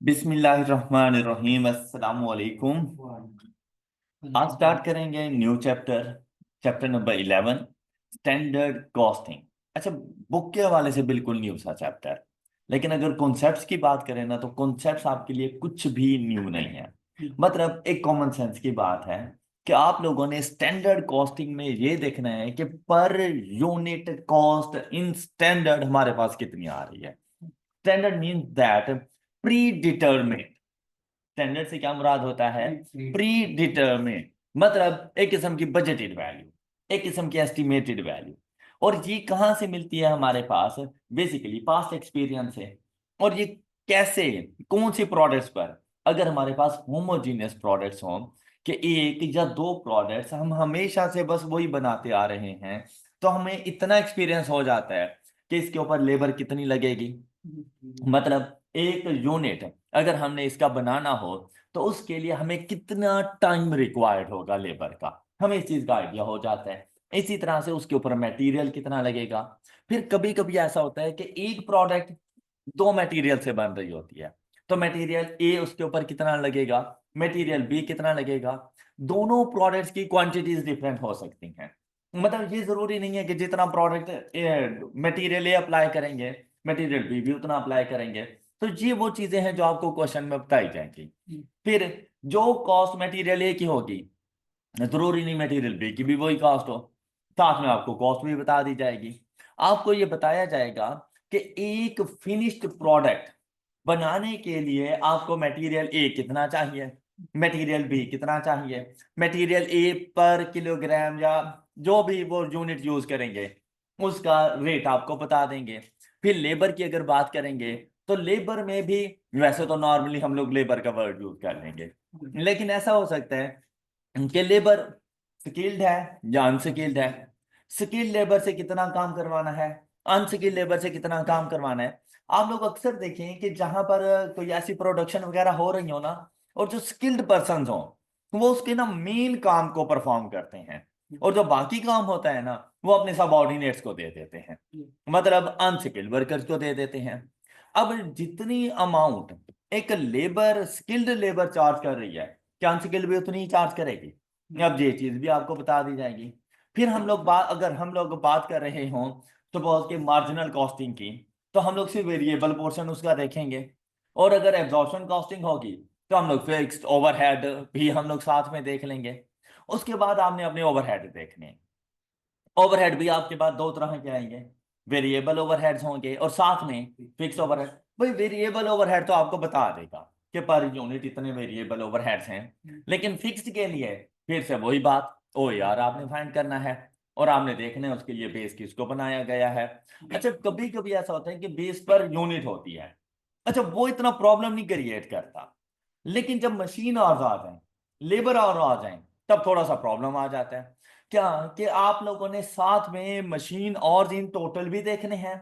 बिस्मिल्लाहिर्रहमानिर्रहीम अस्सलाम वालेकुम। आज स्टार्ट करेंगे new chapter, chapter number 11, standard costing. अच्छा, बुक के हवाले से बिल्कुल न्यू सा चैप्टर, लेकिन अगर कॉन्सेप्ट्स की बात करें ना तो कॉन्सेप्ट्स आपके लिए कुछ भी न्यू नहीं है। मतलब एक कॉमन सेंस की बात है कि आप लोगों ने स्टैंडर्ड कॉस्टिंग में ये देखना है कि per unit cost in standard हमारे पास कितनी आ रही है। Standard means that pre determined. Standard से क्या मुराद होता है? प्री डिटर्मिन्ड, मतलब एक किस्म की बजटेड वैल्यू, एक किस्म की एस्टिमेटेड वैल्यू। और ये कहाँ से मिलती है हमारे पास? बेसिकली पास्ट एक्सपीरियंस है। और ये कैसे, कौन सी प्रोडक्ट्स पर? अगर हमारे पास होमोजीनियस प्रोडक्ट्स हों कि एक या दो प्रोडक्ट्स हम हमेशा से बस वही बनाते आ रहे हैं, तो हमें इतना एक्सपीरियंस हो जाता है कि इसके ऊपर लेबर कितनी लगेगी। मतलब एक यूनिट अगर हमने इसका बनाना हो तो उसके लिए हमें कितना टाइम रिक्वायर्ड होगा लेबर का, हमें इस चीज का आइडिया हो जाता है। इसी तरह से उसके ऊपर मटेरियल कितना लगेगा। फिर कभी कभी ऐसा होता है कि एक प्रोडक्ट दो मटेरियल से बन रही होती है, तो मटेरियल ए उसके ऊपर कितना लगेगा, मटेरियल बी कितना लगेगा। दोनों प्रोडक्ट्स की क्वांटिटीज डिफरेंट हो सकती हैं। मतलब ये जरूरी नहीं है कि जितना प्रोडक्ट मटेरियल ए अप्लाई करेंगे मटेरियल बी भी उतना अप्लाई करेंगे। तो ये वो चीजें हैं जो आपको क्वेश्चन में बताई जाएंगी। फिर जो कॉस्ट मटेरियल ए की होगी, जरूरी नहीं मटेरियल बी की भी वही कॉस्ट हो, साथ में आपको कॉस्ट भी बता दी जाएगी। आपको ये बताया जाएगा कि एक फिनिश्ड प्रोडक्ट बनाने के लिए आपको मटेरियल ए कितना चाहिए, मटेरियल बी कितना चाहिए। मटेरियल ए पर किलोग्राम या जो भी वो यूनिट यूज करेंगे उसका रेट आपको बता देंगे। फिर लेबर की अगर बात करेंगे तो लेबर में भी, वैसे तो नॉर्मली हम लोग लेबर का वर्ड यूज कर लेंगे, लेकिन ऐसा हो सकता है कि लेबर स्किल्ड है या अनस्किल्ड है। स्किल्ड लेबर से कितना काम करवाना है, अनस्किल्ड लेबर से कितना काम करवाना है। आप लोग अक्सर देखें कि जहां पर कोई ऐसी प्रोडक्शन वगैरह हो रही हो ना, और जो स्किल्ड पर्सन हो वो उसके ना मेन काम को परफॉर्म करते हैं, और जो बाकी काम होता है ना वो अपने सबऑर्डिनेट्स को दे देते हैं, मतलब अनस्किल्ड वर्कर्स को दे देते हैं। अब जितनी अमाउंट एक लेबर स्किल्ड लेबर चार्ज कर रही है, क्या अनस्किल्ड भी उतनी ही चार्ज करेगी? अब ये चीज भी आपको बता दी जाएगी। फिर हम लोग बात, अगर हम लोग बात कर रहे हों सपोज के मार्जिनल कॉस्टिंग की, तो हम लोग सिर्फ वेरिएबल पोर्शन उसका देखेंगे। और अगर एब्जॉर्प्शन कॉस्टिंग होगी तो हम लोग फिक्स्ड ओवरहेड भी हम लोग साथ में देख लेंगे। उसके बाद आपने अपने ओवरहेड देखने हैं। ओवरहेड भी आपके पास दो तरह के आएंगे, वेरिएबल ओवरहेड्स होंगे और साथ में फिक्स ओवरहेड। भाई वेरिएबल ओवरहेड तो आपको बता देगा कि पर यूनिट इतने वेरिएबल ओवरहेड्स हैं, लेकिन फिक्स्ड के लिए फिर से वही बात, ओ यार आपने फाइंड करना है और आपने देखना है उसके लिए बेस किसको बनाया गया है। अच्छा, कभी कभी ऐसा होता है कि बेस पर यूनिट होती है, अच्छा वो इतना प्रॉब्लम नहीं क्रिएट करता, लेकिन जब मशीन और आ जाए, लेबर और आ जाए, तब थोड़ा सा प्रॉब्लम आ जाता है। क्या कि आप लोगों ने साथ में मशीन और इन टोटल भी देखने हैं,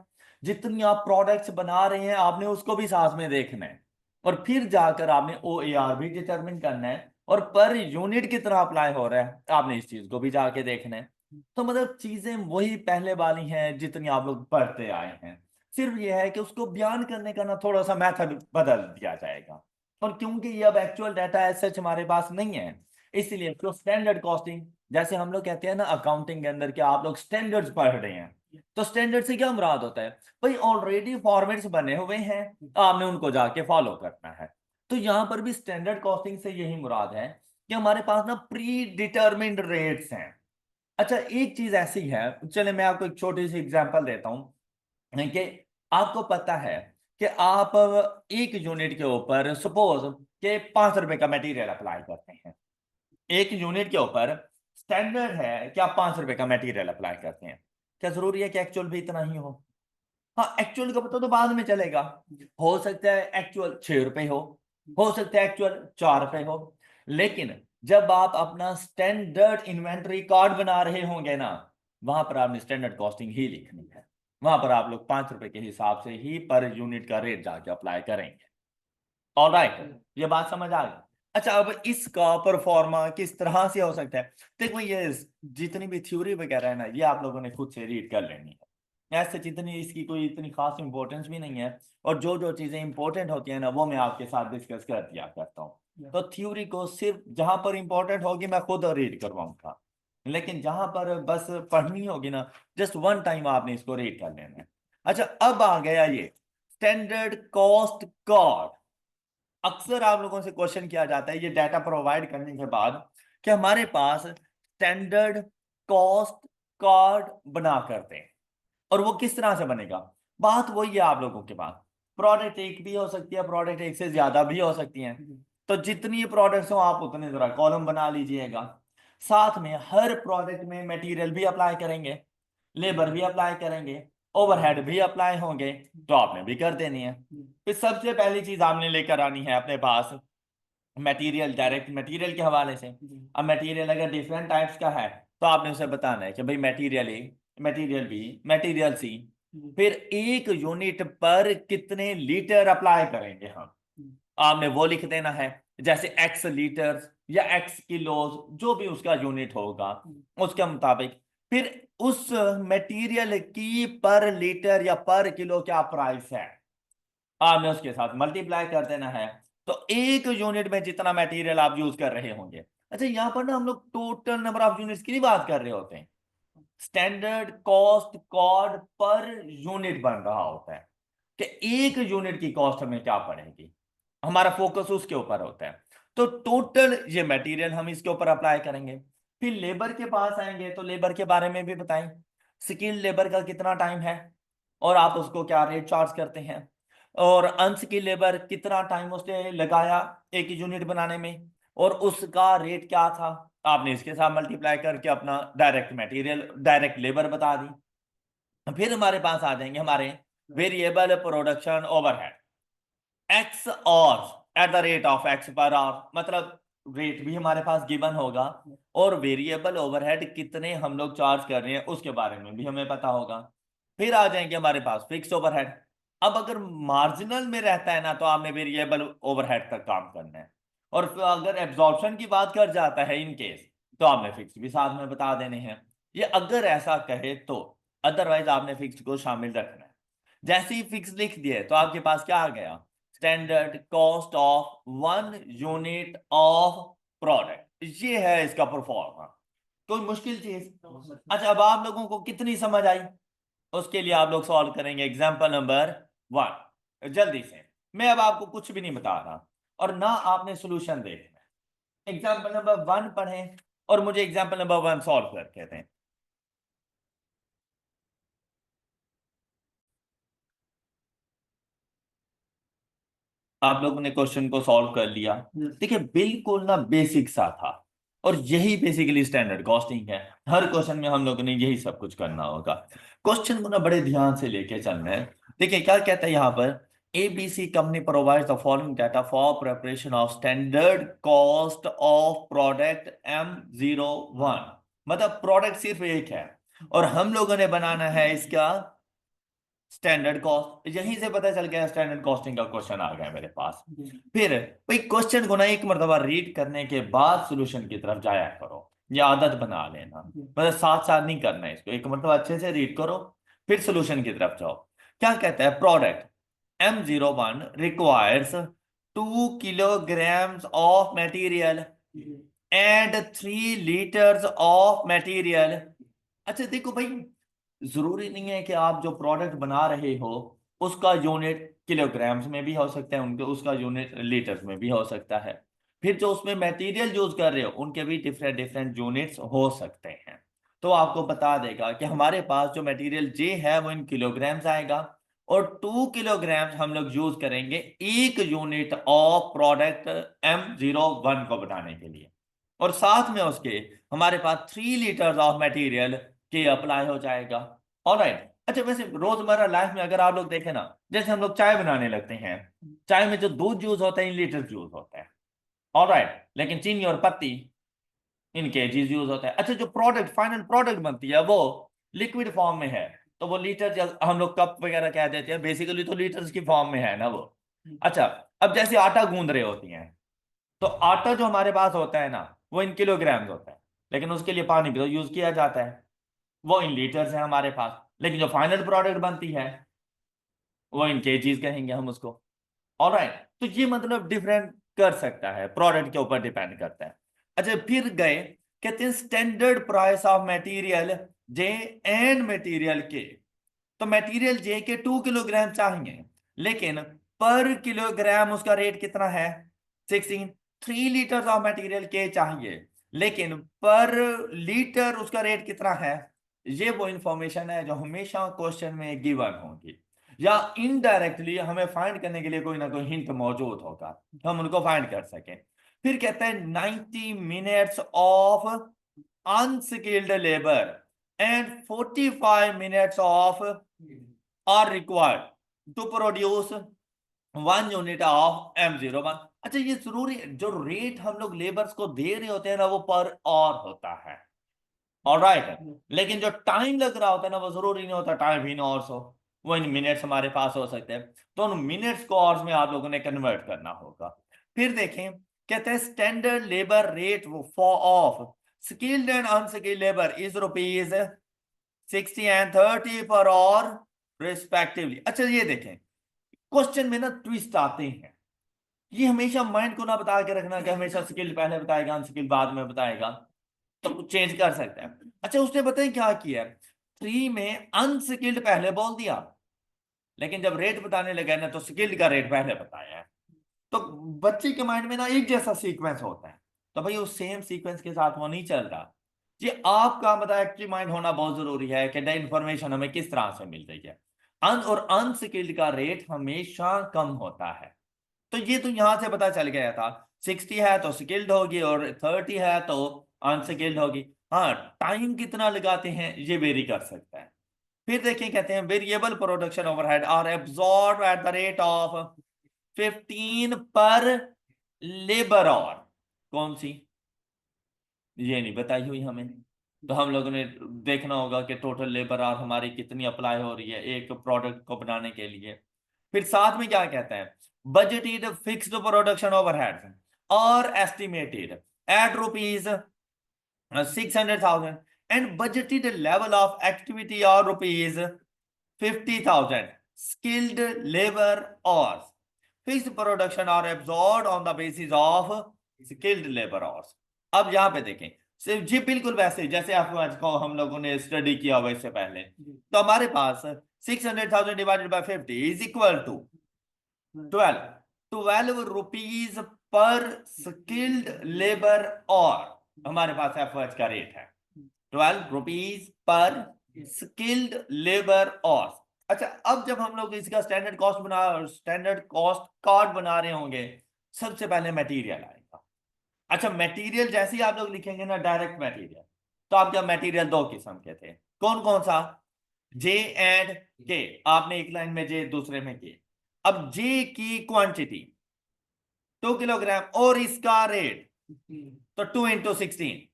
जितनी आप प्रोडक्ट्स बना रहे हैं आपने उसको भी साथ में देखना है, और फिर जाकर आपने ओ ए आर भी डिटरमिन करना है, और पर यूनिट कितना अप्लाई हो रहा है आपने इस चीज को भी जाके देखना है। तो मतलब चीजें वही पहले वाली हैं जितनी आप लोग पढ़ते आए हैं, सिर्फ ये है कि उसको बयान करने का ना थोड़ा सा मेथड बदल दिया जाएगा। और क्योंकि ये अब एक्चुअल डाटा एज सच हमारे पास नहीं है, इसलिए तो स्टैंडर्ड कॉस्टिंग, जैसे हम लोग कहते हैं ना अकाउंटिंग के अंदर कि आप लोग स्टैंडर्ड्स पढ़ रहे हैं, तो स्टैंडर्ड से क्या मुराद होता है? भाई ऑलरेडी फॉर्मेट्स बने हुए हैं, आपने उनको जाके फॉलो करना है। तो यहाँ पर भी स्टैंडर्ड कॉस्टिंग से यही मुराद है कि हमारे पास ना प्री डिटर्मिन्ड रेट्स हैं। अच्छा, एक चीज ऐसी है, चले मैं आपको एक छोटी सी एग्जांपल देता हूं कि आपको पता है कि आप एक यूनिट के ऊपर सपोज के 5 रुपए का मटेरियल अप्लाई करते हैं। एक यूनिट के ऊपर स्टैंडर्ड है कि आप 5 रुपए का मटेरियल अप्लाई करते हैं। क्या जरूरी है कि एक्चुअल भी इतना ही हो? हाँ, एक्चुअल का पता तो बाद में चलेगा, हो सकता है एक्चुअल 6 रुपए हो सकता है एक्चुअल 4 रुपए हो। लेकिन जब आप अपना स्टैंडर्ड इन्वेंटरी कार्ड बना रहे होंगे ना, वहां पर आपने स्टैंडर्ड कॉस्टिंग ही लिखनी है। वहां पर आप लोग 5 रुपए के हिसाब से ही पर यूनिट का रेट जाके अप्लाई करेंगे। ऑलराइट, ये बात समझ आ गई। अच्छा, अब इसका परफॉर्मा किस तरह से हो सकता है? देखो ये जितनी भी थ्योरी वगैरह है ना, ये आप लोगों ने खुद से रीड कर लेनी है। ऐसे जितनी इसकी कोई इतनी खास इंपॉर्टेंस भी नहीं है, और जो जो चीजें इंपॉर्टेंट होती है ना वो मैं आपके साथ डिस्कस कर दिया करता हूँ। तो थ्योरी को सिर्फ जहां पर इंपॉर्टेंट होगी मैं खुद रीड करवाऊंगा, लेकिन जहां पर बस पढ़नी होगी ना, जस्ट वन टाइम आपने इसको रीड कर लेना है। अच्छा, अब आ गया ये स्टैंडर्ड कॉस्ट कार्ड। अक्सर आप लोगों से क्वेश्चन किया जाता है ये डाटा प्रोवाइड करने के बाद कि हमारे पास स्टैंडर्ड कॉस्ट कार्ड बना करते हैं, और वो किस तरह से बनेगा। बात वही है आप लोगों के पास, प्रोडक्ट एक भी हो सकती है, प्रोडक्ट एक से ज्यादा भी हो सकती हैं। तो जितनी प्रोडक्ट्स हो आप उतने जरा कॉलम बना लीजिएगा। साथ में हर प्रोडक्ट में मटेरियल भी अप्लाई करेंगे, लेबर भी अप्लाई करेंगे, ओवरहेड भी अप्लाई होंगे, तो आपने भी कर देनी है। फिर सबसे पहली चीज आपने लेकर आनी है अपने पास मटेरियल, डायरेक्ट मटेरियल के हवाले से। अब मटेरियल अगर डिफरेंट टाइप्स का है तो आपने उसे बताना है कि भाई material A, material B, material C, फिर एक यूनिट पर कितने लीटर अप्लाई करेंगे हम, आपने वो लिख देना है। जैसे एक्स लीटर या एक्स किलोज, जो भी उसका यूनिट होगा उसके मुताबिक। फिर उस मटेरियल की पर लीटर या पर किलो क्या प्राइस है, आपने उसके साथ मल्टीप्लाई कर देना है। तो एक यूनिट में जितना मटेरियल आप यूज कर रहे होंगे। अच्छा, यहां पर ना हम लोग टोटल नंबर ऑफ यूनिट्स की नहीं बात कर रहे होते हैं, standard cost card per unit बन रहा होता है कि एक यूनिट की कॉस्ट हमें क्या पड़ेगी, हमारा फोकस उसके ऊपर होता है। तो टोटल ये मटेरियल हम इसके ऊपर अप्लाई करेंगे। फिर लेबर के पास आएंगे तो लेबर के बारे में भी बताएं, स्किल्ड लेबर का कितना टाइम है और आप उसको क्या रेट चार्ज करते हैं, और अनस्किल्ड लेबर कितना टाइम उसने लगाया एक यूनिट बनाने में और उसका रेट क्या था, आपने इसके साथ मल्टीप्लाई करके अपना डायरेक्ट मटेरियल, डायरेक्ट लेबर बता दी। फिर हमारे पास आ जाएंगे हमारे वेरिएबल प्रोडक्शन ओवरहेड, एक्स और eight the rate of x per hour, मतलब रेट भी हमारे पास गिवन होगा, और वेरिएबल ओवरहेड कितने हम लोग चार्ज कर रहे हैं उसके बारे में भी हमें पता होगा। फिर आ जाएंगे हमारे पास फिक्स ओवरहेड। अब अगर मार्जिनल में रहता है ना तो आपने वेरिएबल ओवरहेड तक काम करना है, और फिर अगर एब्जॉर्प्शन की बात कर जाता है इन केस, तो आपने फिक्स भी साथ में बता देने हैं। ये अगर ऐसा कहे तो, अदरवाइज आपने फिक्स को शामिल रखना है। जैसे ही फिक्स लिख दिए तो आपके पास क्या आ गया, standard cost of one unit of product, ये है इसका परफॉर्मा। कोई मुश्किल चीज। अच्छा, अब आप लोगों को कितनी समझ आई, उसके लिए आप लोग सॉल्व करेंगे एग्जाम्पल नंबर 1 जल्दी से। मैं अब आपको कुछ भी नहीं बता रहा और ना आपने सोल्यूशन देखना है, एग्जाम्पल नंबर 1 पढ़ें और मुझे एग्जाम्पल नंबर 1 सॉल्व करके दें। आप लोगों ने क्वेश्चन को सॉल्व कर लिया। देखिए बिल्कुल ना बेसिक सा था, और यही बेसिकली स्टैंडर्ड कॉस्टिंग है। हर क्वेश्चन में हम लोगों ने यही सब कुछ करना होगा। क्वेश्चन को ना बड़े ध्यान से लेके चलना है। देखिए क्या कहता है यहाँ पर, ABC company provides the following data for preparation of standard cost of product M01। मतलब प्रोडक्ट सिर्फ एक है और हम लोगों ने बनाना है इसका स्टैंडर्ड कॉस्ट। यहीं से पता चल गया स्टैंडर्ड कॉस्टिंग का क्वेश्चन आ गया मेरे पास। फिर भाई क्वेश्चन को ना एक मरतबा रीड करने के बाद सॉल्यूशन की तरफ जाया करो, ये आदत बना लेना। मतलब साथ साथ नहीं करना है इसको, एक मरतबा अच्छे से रीड करो फिर सॉल्यूशन की तरफ जाओ। क्या कहता है, product M01 requires 2 kilograms of material and 3 liters of material. अच्छा देखो भाई, जरूरी नहीं है कि आप जो प्रोडक्ट बना रहे हो उसका यूनिट किलोग्राम्स में भी हो सकता है, उनके उसका यूनिट लीटर्स में भी हो सकता है। फिर जो उसमें मटेरियल यूज कर रहे हो उनके भी डिफरेंट डिफरेंट यूनिट्स हो सकते हैं। तो आपको बता देगा कि हमारे पास जो मटेरियल जे है वो इन किलोग्राम्स आएगा, और 2 kilograms हम लोग यूज करेंगे एक यूनिट ऑफ प्रोडक्ट M01 को बनाने के लिए, और साथ में उसके हमारे पास 3 liters ऑफ मटेरियल के अप्लाई हो जाएगा। ऑलराइट। अच्छा वैसे रोजमर्रा लाइफ में अगर आप लोग देखें ना, जैसे हम लोग चाय बनाने लगते हैं, चाय में जो दूध यूज होता है इन लीटर यूज होता है। ऑलराइट, लेकिन चीनी और पत्ती इन केजीज यूज होता है। अच्छा, जो प्रोडक्ट फाइनल प्रोडक्ट बनती है वो लिक्विड फॉर्म में है, तो वो लीटर हम लोग कप वगैरह कह देते हैं, बेसिकली तो लीटर्स की फॉर्म में है ना वो। अच्छा, अब जैसे आटा गूंद रहे होती हैं, तो आटा जो हमारे पास होता है ना वो इन किलोग्राम्स होता है, लेकिन उसके लिए पानी भी तो यूज किया जाता है, वो इन लीटर्स है हमारे पास। लेकिन जो फाइनल प्रोडक्ट बनती है वो इन केजीज कहेंगे हम उसको। ऑलराइट, तो ये मतलब डिफरेंट कर सकता है, प्रोडक्ट के ऊपर डिपेंड करता है। अच्छा, फिर गए, कहते हैं standard price of material J and material के। तो मटेरियल जे के 2 किलोग्राम चाहिए, लेकिन पर किलोग्राम उसका रेट कितना है 16। 3 लीटर ऑफ मटेरियल के चाहिए, लेकिन पर लीटर उसका रेट कितना है। ये वो इंफॉर्मेशन है जो हमेशा क्वेश्चन में गिवन होगी, या इनडायरेक्टली हमें फाइंड करने के लिए कोई ना कोई हिंट मौजूद होगा, हम उनको फाइंड कर सकें। फिर कहते हैं 90 minutes of unskilled labour and 45 minutes of are required to produce 1 unit of M01। अच्छा, ये जरूरी, जो रेट हम लोग लेबर्स को दे रहे होते हैं ना वो पर आवर होता है, ऑलराइट। लेकिन जो टाइम लग रहा होता है ना वो जरूरी नहीं होता टाइम इन आवर्स हो, वो इन मिनट्स हमारे पास हो सकते हैं। तो उन मिनट्स को आवर्स में आप लोगों ने कन्वर्ट करना होगा। फिर देखें, कहते हैं standard labour rate for of skilled and unskilled labour is rupees 60 and 30 per hour respectively. अच्छा, ये देखें, क्वेश्चन में ना ट्विस्ट आते हैं, ये हमेशा माइंड को ना बता के रखना कि हमेशा स्किल्ड पहले बताएगा अनस्किल्ड बाद में बताएगा, तो चेंज कर सकते हैं। अच्छा, उसने बताया क्या किया, 3 में अनस्किल्ड पहले बोल दिया, लेकिन जब रेट बताने लगा ना तो स्किल्ड का रेट पहले बताया है। तो बच्चे के माइंड में ना एक जैसा सीक्वेंस होता है, तो भाई उस सेम सीक्वेंस के साथ वो नहीं चल रहा। ये आपका मतलब एक्टिव माइंड होना बहुत जरूरी है कि इंफॉर्मेशन हमें किस तरह से मिल रही है। अन और अनस्किल्ड का रेट हमेशा कम होता है, तो ये तो यहां से पता चल गया था। 60 है तो स्किल्ड होगी और 30 है तो अनस्किल्ड होगी। हाँ, टाइम कितना लगाते हैं ये वेरी कर सकता है। फिर देखिए, कहते हैं variable production overhead are absorb at the rate of 15 per labour our. कौन सी, ये नहीं बताई हुई हमें, तो हम लोगों ने देखना होगा कि टोटल लेबर आवर हमारी कितनी अप्लाई हो रही है एक प्रोडक्ट को बनाने के लिए। फिर साथ में क्या कहते हैं, बजटेड फिक्स्ड प्रोडक्शन ओवरहेड्स और estimated at rupees 600,000 and budgeted level of activity और rupees 50,000 skilled labor hours। Fixed production are absorbed on the basis of skilled labor hours। अब यहां पे देखें, सिर्फ जी बिल्कुल वैसे जैसे आप को हम लोगों ने स्टडी किया हुआ इससे पहले, तो हमारे पास 600,000 divided by 50 is equal to 12 rupees per skilled labour, और हमारे पास एफर्ट का रेट है 12 रुपीज पर स्किल्ड लेबर और। अच्छा, अब जब हम लोग इसका स्टैंडर्ड कॉस्ट कार्ड बना रहे होंगे, सबसे पहले मटेरियल आएगा। अच्छा, मटेरियल जैसे ही आप लोग लिखेंगे ना डायरेक्ट मटेरियल, तो आपका मटेरियल 2 किस्म के थे, कौन कौन सा, जे एंड के। आपने एक लाइन में जे दूसरे में के। अब जे की क्वांटिटी 2 किलोग्राम और इसका रेट, तो 2 × 16।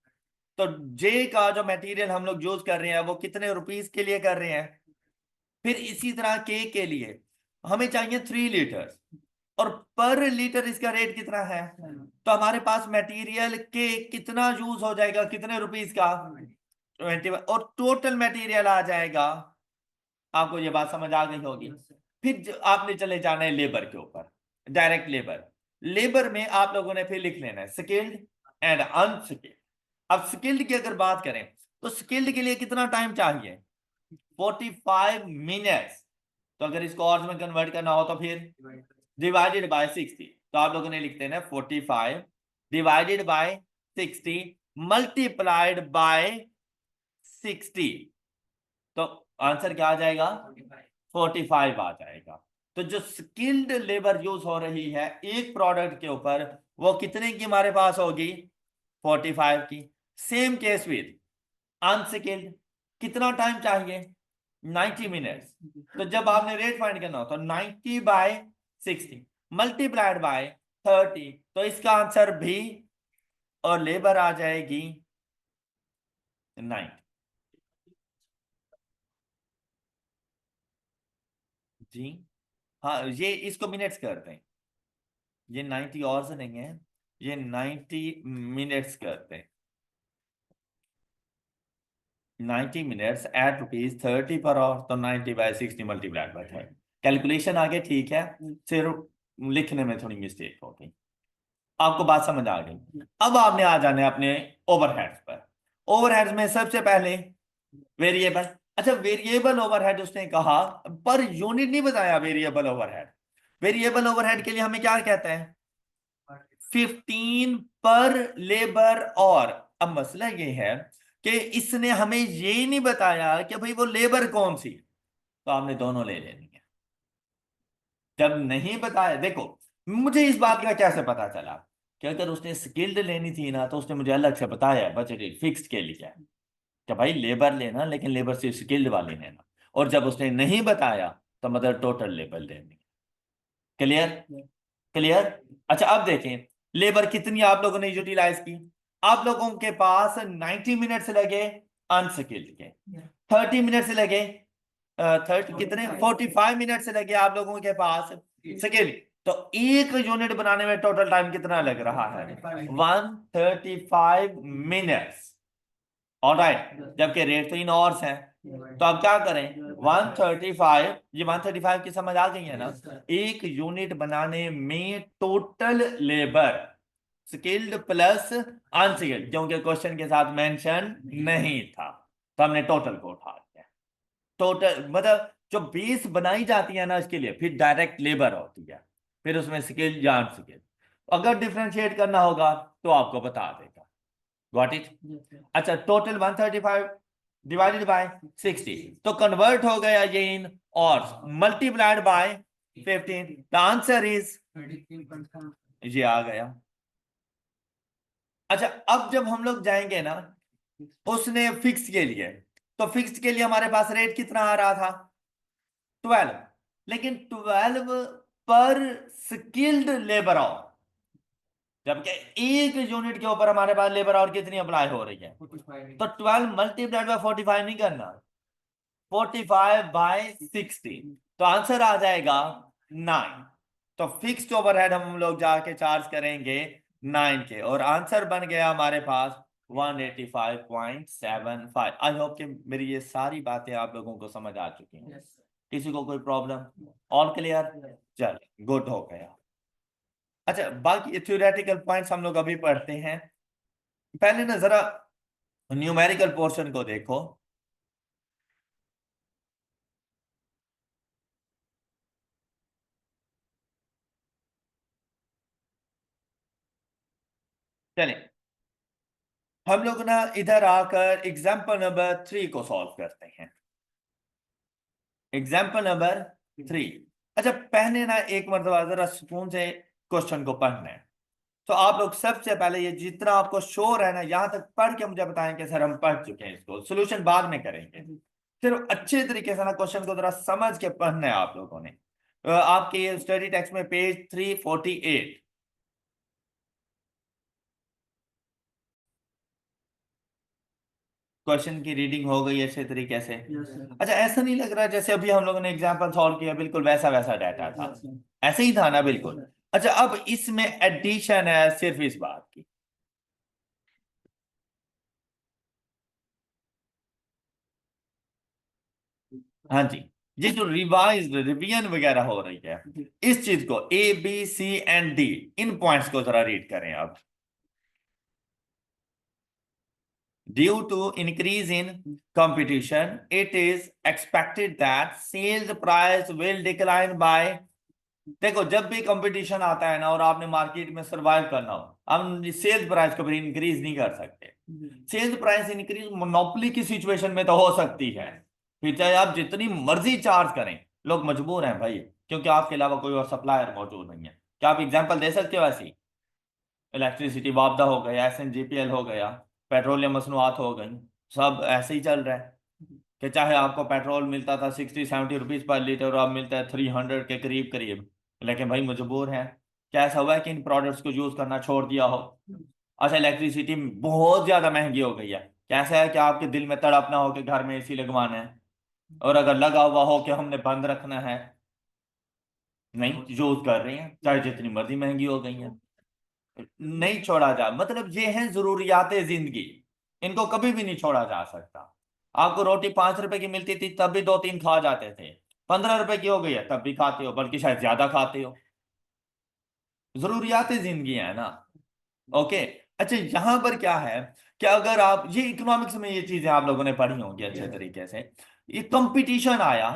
तो जे का जो मटेरियल हम लोग यूज कर रहे हैं वो कितने रुपीस के लिए कर रहे हैं। फिर इसी तरह के लिए हमें चाहिए 3 लीटर, और पर लीटर इसका रेट कितना है, तो हमारे पास मटेरियल के कितना यूज हो जाएगा कितने रुपीस का 21, और टोटल मटेरियल आ जाएगा। आपको ये बात समझ आ गई होगी। फिर आपने चले जाना है लेबर के ऊपर, डायरेक्ट लेबर। लेबर में आप लोगों ने फिर लिख लेना है स्किल्ड एंड अनस्किल्ड। अब स्किल्ड की अगर बात करें तो स्किल्ड के लिए कितना टाइम चाहिए 45 मिनट्स। तो अगर इसको आवर्स में कन्वर्ट करना हो तो फिर डिवाइडेड बाय 60। तो आप लोगों ने लिखते हैं ना 45 डिवाइडेड बाय 60 मल्टीप्लाइड बाय 60। तो आंसर क्या आ जाएगा 45 आ जाएगा। तो जो स्किल्ड लेबर यूज हो रही है एक प्रोडक्ट के ऊपर, वो कितने की हमारे पास होगी 45 की। सेम केस विद अनस्किल्ड, कितना टाइम चाहिए 90 मिनट्स। तो जब आपने रेट फाइंड करना हो तो 90/60 मल्टीप्लाइड बाय 30, तो इसका आंसर भी, और लेबर आ जाएगी 90। जी हाँ, ये इसको मिनट्स करते हैं, ये 90 और से नहीं है, ये 90 मिनट्स करते हैं। 90 मिनट्स एट ₹30 पर आवर, तो 90/60 मल्टीप्लाइड बाय 30। कैलकुलेशन आगे ठीक है, सिर्फ लिखने में थोड़ी मिस्टेक हो गई। आपको बात समझ आ गई। अब आपने आ जाना है अपने ओवरहेड्स पर। ओवरहेड्स में सबसे पहले वेरिएबल। अच्छा, वेरिएबल ओवरहेड उसने कहा, पर यूनिट नहीं बताया वेरिएबल ओवरहेड। वेरिएबल ओवरहेड के लिए हमें क्या कहते हैं? 15 पर लेबर और। अब मसला ये है कि इसने हमें ये नहीं बताया कि भाई वो लेबर कौन सी, तो आपने दोनों ले लेनी है। जब नहीं बताया, देखो मुझे इस बात का कैसे पता चला कि अगर उसने स्किल्ड लेनी थी ना तो उसने मुझे अलग से बताया बजटेड फिक्स्ड के लिए कि भाई लेबर लेना, लेकिन लेबर सिर्फ स्किल्ड वाली लेना। और जब उसने नहीं बताया तो मतलब टोटल लेबर लेनी। क्लियर? क्लियर। अच्छा अब देखें लेबर कितनी आप लोगों ने यूटिलाइज की। आप लोगों के पास 90 मिनट्स लगे अनस्किल्ड के, 30 मिनट्स लगे 45 मिनट्स लगे आप लोगों के पास स्किल्ड। तो एक यूनिट बनाने में टोटल टाइम कितना लग रहा है? 135 मिनट्स। ऑलराइट, जबकि रेट तो इन आवर्स है। तो अब क्या करें? 135, ये 135 की समझ आ गई है ना? एक यूनिट बनाने में total labour skilled plus unskilled, क्योंकि क्वेश्चन के साथ मेंशन नहीं था तो हमने टोटल को उठा लिया। टोटल मतलब जो बेस बनाई जाती है ना इसके लिए, फिर डायरेक्ट लेबर होती है, फिर उसमें स्किल या अनस्किल्ड। अगर डिफ्रेंशिएट करना होगा तो आपको बता देगा। Got it? अच्छा, टोटल 135 डिवाइडेड बाय 60, तो कन्वर्ट हो गया ये इन और multiplied by 15। The answer is ये आ गया। अच्छा अब जब हम लोग जाएंगे ना उसने फिक्स के लिए, तो फिक्स के लिए हमारे पास रेट कितना आ रहा था? 12। लेकिन 12 पर स्किल्ड लेबर आवर, जबकि एक यूनिट के ऊपर हमारे पास लेबर आवर कितनी अप्लाई हो रही है? तो 12 मल्टीप्लाइड बाय 45 नहीं करना, 45/60, तो आंसर आ जाएगा 9। तो फिक्स्ड ओवरहेड हम लोग जाके चार्ज करेंगे 9 के, और आंसर बन गया हमारे पास 185.75। आई होप कि मेरी ये सारी बातें आप लोगों को समझ आ चुकी हैं। किसी को कोई प्रॉब्लम? All clear? चलिए गुड हो गया। अच्छा बाकी थ्योरेटिकल पॉइंट्स हम लोग अभी पढ़ते हैं। पहले ना जरा न्यूमेरिकल पोर्शन को देखो। चलिए हम लोग ना इधर आकर एग्जाम्पल नंबर 3 को सॉल्व करते हैं। Example number 3। अच्छा पहले ना एक मरतबा जरा सुकून से क्वेश्चन को पढ़ना है। तो आप लोग सबसे पहले ये जितना आपको शोर है ना यहां तक पढ़ के मुझे बताएं कि सर हम पढ़ चुके हैं, इसको सोल्यूशन बाद में करेंगे। सिर्फ अच्छे तरीके से ना क्वेश्चन को जरा समझ के पढ़ना है आप लोगों ने। आपके ये स्टडी टेक्स्ट में पेज 348। क्वेश्चन की रीडिंग हो गई अच्छे तरीके से? अच्छा ऐसा नहीं लग रहा जैसे अभी हम लोगों ने एग्जांपल सॉल्व किया बिल्कुल वैसा वैसा डाटा था? ऐसे ही था ना बिल्कुल? अच्छा अब इसमें एडिशन है सिर्फ इस बात की। हाँ जी, ये जो रिवाइज रिवीजन वगैरह हो रही है इस चीज को A B C and D in points को जरा रीड करें आप। Due to increase in competition, it is expected that sales price will decline by। देखो जब भी कंपटीशन आता है ना और आपने मार्केट में सरवाइव करना हो, हम सेल्स प्राइस कभी इंक्रीज नहीं कर सकते। सेल्स प्राइस इंक्रीज मोनोपोली की सिचुएशन में तो हो सकती है, फिर चाहे आप जितनी मर्जी चार्ज करें लोग मजबूर हैं भाई, क्योंकि आपके अलावा कोई और सप्लायर मौजूद नहीं है। क्या आप एग्जांपल दे सकते हो ऐसी? इलेक्ट्रिसिटी वापदा हो गया, SNGPL हो गया, पेट्रोलियम मसनूआत हो गई, सब ऐसे ही चल रहा है कि चाहे आपको पेट्रोल मिलता था 60-70 रुपीज पर लीटर और अब मिलता है 300 के करीब करीब, लेकिन भाई मजबूर हैं। क्या ऐसा हुआ है कि इन प्रोडक्ट्स को यूज करना छोड़ दिया हो? अच्छा इलेक्ट्रिसिटी बहुत ज्यादा महंगी हो गई है, कैसा है कि आपके दिल में तड़पना हो कि घर में AC लगवाना है, और अगर लगा हुआ हो कि हमने बंद रखना है, नहीं यूज कर रहे हैं चाहे जितनी मर्जी महंगी हो गई है। नहीं छोड़ा जा, मतलब ये है जरूरियात जिंदगी, इनको कभी भी नहीं छोड़ा जा सकता। आपको रोटी 5 रुपए की मिलती थी तब भी 2-3 खा जाते थे, 15 रुपए की हो गई है तब भी खाते हो, बल्कि शायद ज्यादा खाते हो। जरूरियात जिंदगी है ना। ओके। अच्छा, यहां पर क्या है कि अगर आप ये इकोनॉमिक्स में ये चीजें आप लोगों ने पढ़ी होंगी अच्छे तरीके से, ये कंपटीशन आया,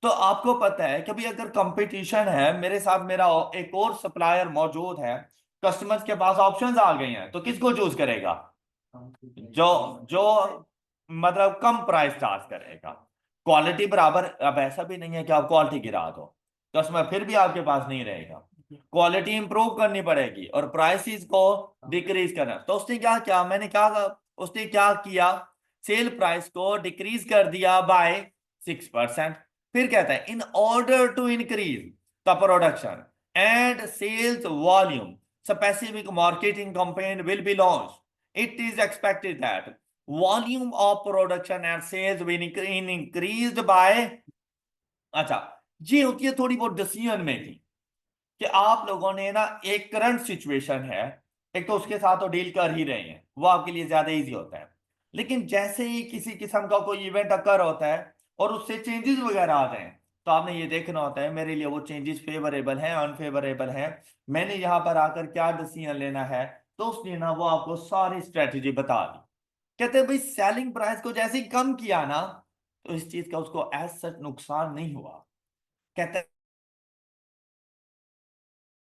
तो आपको पता है कि भाई अगर कंपटीशन है, मेरे साथ मेरा एक और सप्लायर मौजूद है, कस्टमर्स के पास ऑप्शंस आ गए हैं, तो किसको चूज करेगा? जो जो मतलब कम प्राइस चार्ज करेगा। क्वालिटी बराबर, अब ऐसा भी नहीं है कि आप क्वालिटी गिरा दो, कस्टमर फिर भी आपके पास नहीं रहेगा। क्वालिटी इंप्रूव करनी पड़ेगी और प्राइसेस को डिक्रीज करना। तो उसने क्या किया, उसने क्या किया, सेल प्राइस को डिक्रीज कर दिया बाय 6%। फिर कहता है in order to increase the production and sales volume, specific marketing campaign will be launch. It is expected that volume of production and sales will increased by, अच्छा, ये होती है थोड़ी बहुत डिसीजन मेकिंग, कि आप लोगों ने ना एक करंट सिचुएशन है, एक तो उसके साथ तो डील कर ही रहे हैं, वो आपके लिए ज्यादा इजी होता है। लेकिन जैसे ही किसी किस्म का कोई इवेंट अकर होता है और उससे चेंजेस वगैरह आते हैं, तो आपने ये देखना होता है मेरे लिए वो चेंजेस फेवरेबल है अनफेवरेबल है, मैंने यहां पर आकर क्या डिसीजन लेना है। तो उसने ना वो आपको सारी स्ट्रेटेजी बता दी। कहते हैं भाई सेलिंग प्राइस को जैसे ही कम किया ना, तो इस चीज का उसको एज सच नुकसान नहीं हुआ। कहते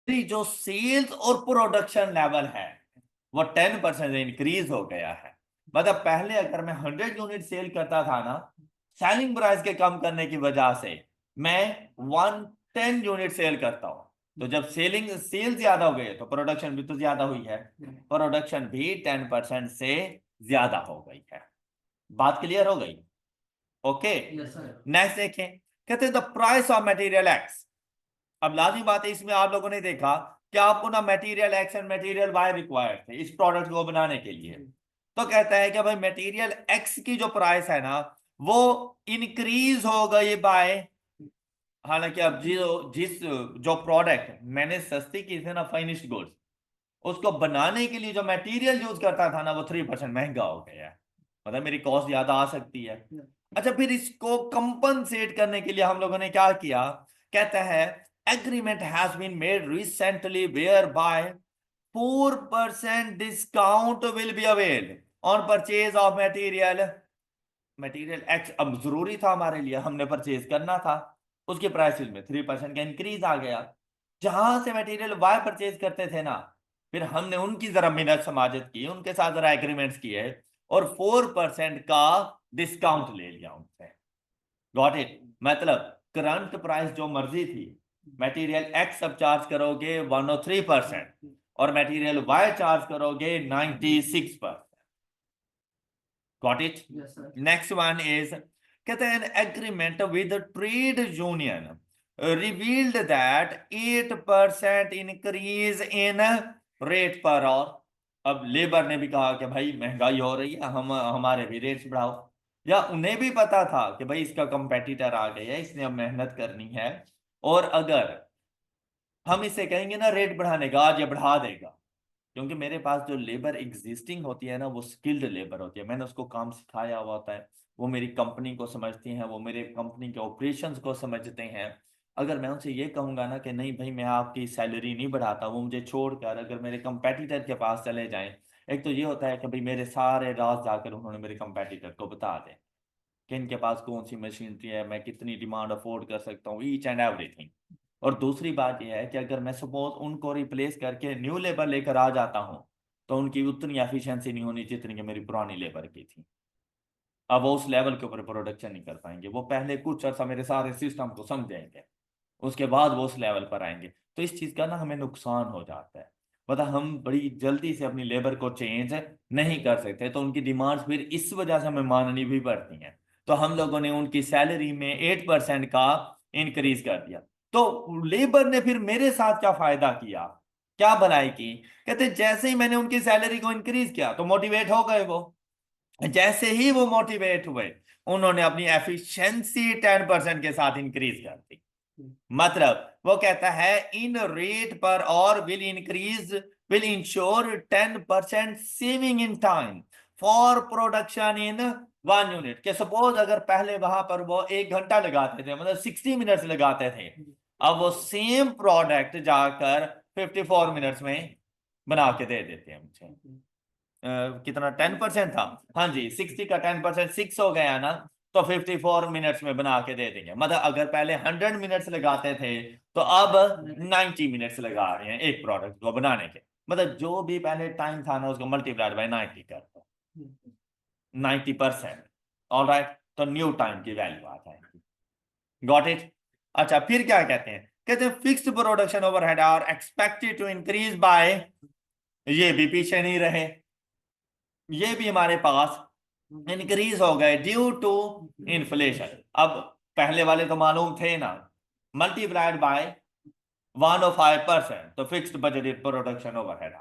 हैं जो सेल्स और प्रोडक्शन लेवल है वो 10% इंक्रीज हो गया है। मतलब पहले अगर मैं 100 यूनिट सेल करता था ना, सेलिंग प्राइस के कम करने की वजह से मैं 110 यूनिट सेल करता हूं। तो जब सेल ज्यादा हो गई तो प्रोडक्शन भी तो ज्यादा हुई है, प्रोडक्शन भी 10% से ज्यादा हो गई है। बात क्लियर हो गई? ओके। नेक्स्ट देखें, कहते हैं the price of material X. अब लाजमी बात है, इसमें आप लोगों ने देखा कि आपको ना material X and material Y required थे इस प्रोडक्ट को बनाने के लिए। तो कहता है कि भाई मटेरियल एक्स की जो प्राइस है ना, वो इंक्रीज हो गई बाय, हालांकि अब जिस जो प्रोडक्ट मैंने सस्ती की थी ना फाइनिश्ड गुड्स, उसको बनाने के लिए जो मटेरियल यूज करता था ना वो 3% महंगा हो गया है। मतलब मेरी कॉस्ट ज्यादा आ सकती है। अच्छा, फिर इसको कंपनसेट करने के लिए हम लोगों ने क्या किया, कहता है agreement has been made recently where by 4% discount will be availed on purchase of material, material X. अब जरूरी था हमारे लिए, हमने परचेज करना था, उसके प्राइसेस में 3% का इंक्रीज आ गया। जहां से मटेरियल वाई परचेज करते थे ना, फिर हमने उनकी जरा मिन्नत समाजत की, उनके साथ जरा एग्रीमेंट्स किए और 4% का डिस्काउंट ले लिया उनसे। Got it? मतलब करंट प्राइस जो मर्जी थी, मटेरियल एक्स अब चार्ज करोगे 103% और मटेरियल वाई चार्ज करोगे 96%। Got it? Next one is, कहते हैं agreement with trade union revealed that 8% increase in rate per hour. अब लेबर ने भी कहा कि भाई महंगाई हो रही है, हम हमारे भी रेट्स बढ़ाओ। या उन्हें भी पता था कि भाई इसका कंपेटिटर आ गया है, इसने अब मेहनत करनी है, और अगर हम इसे कहेंगे ना रेट बढ़ाने का, आज ये बढ़ा देगा। क्योंकि मेरे पास जो लेबर एग्जिस्टिंग होती है ना, वो स्किल्ड लेबर होती है, मैंने उसको काम सिखाया हुआ होता है, वो मेरी कंपनी को समझती हैं, वो मेरे कंपनी के ऑपरेशंस को समझते हैं। अगर मैं उनसे ये कहूंगा ना कि नहीं भाई मैं आपकी सैलरी नहीं बढ़ाता, वो मुझे छोड़कर अगर मेरे कंपेटिटर के पास चले जाएं, एक तो ये होता है कि भाई मेरे सारे राज जाकर उन्होंने मेरे कंपेटिटर को बता दें कि इनके पास कौन सी मशीनरी है, मैं कितनी डिमांड अफोर्ड कर सकता हूँ, ईच एंड एवरीथिंग। और दूसरी बात यह है कि अगर मैं सपोज उनको रिप्लेस करके न्यू लेबर लेकर आ जाता हूँ, तो उनकी उतनी एफिशिएंसी नहीं होनी जितनी कि मेरी पुरानी लेबर की थी। अब वो उस लेवल के ऊपर प्रोडक्शन नहीं कर पाएंगे, वो पहले कुछ अर्सा मेरे सारे सिस्टम को समझेंगे, उसके बाद वो उस लेवल पर आएंगे। तो इस चीज का ना हमें नुकसान हो जाता है। मतलब हम बड़ी जल्दी से अपनी लेबर को चेंज नहीं कर सकते, तो उनकी डिमांड्स फिर इस वजह से हमें माननी भी पड़ती हैं। तो हम लोगों ने उनकी सैलरी में 8% का इंक्रीज कर दिया। तो लेबर ने फिर मेरे साथ क्या फायदा किया, क्या भलाई की? कहते जैसे ही मैंने उनकी सैलरी को इंक्रीज किया तो मोटिवेट हो गए वो। जैसे ही वो मोटिवेट हुए, उन्होंने अपनी एफिशिएंसी 10% के साथ इंक्रीज कर दी। मतलब वो कहता है इन रेट पर और will ensure 10% saving in time for production in 1 unit के सपोज अगर पहले वहां पर वो 1 घंटा लगाते थे, मतलब 60 मिनट्स लगाते थे, अब वो सेम प्रोडक्ट जाकर 54 मिनट्स में बना के दे देते हैं मुझे। कितना 10% था, हाँ जी, 60 का 10% 6 हो गया ना, तो 54 मिनट्स में बना के दे देंगे। मतलब अगर पहले 100 मिनट्स लगाते थे तो अब 90 मिनट्स लगा रहे हैं एक प्रोडक्ट को बनाने के। मतलब जो भी पहले टाइम था ना उसको मल्टीप्लाइड बाय 90 कर दो, 90%। ऑल राइट, तो न्यू टाइम की वैल्यू आ जाएगी। Got it. अच्छा, फिर क्या कहते हैं, कहते हैं fixed production overhead are expected to increase by, ये भी पीछे नहीं रहे, ये भी हमारे पास इंक्रीज हो गए ड्यू टू इन्फ्लेशन। अब पहले वाले तो मालूम थे ना, मल्टीप्लाइड बाय 105%, तो fixed budgeted production overhead.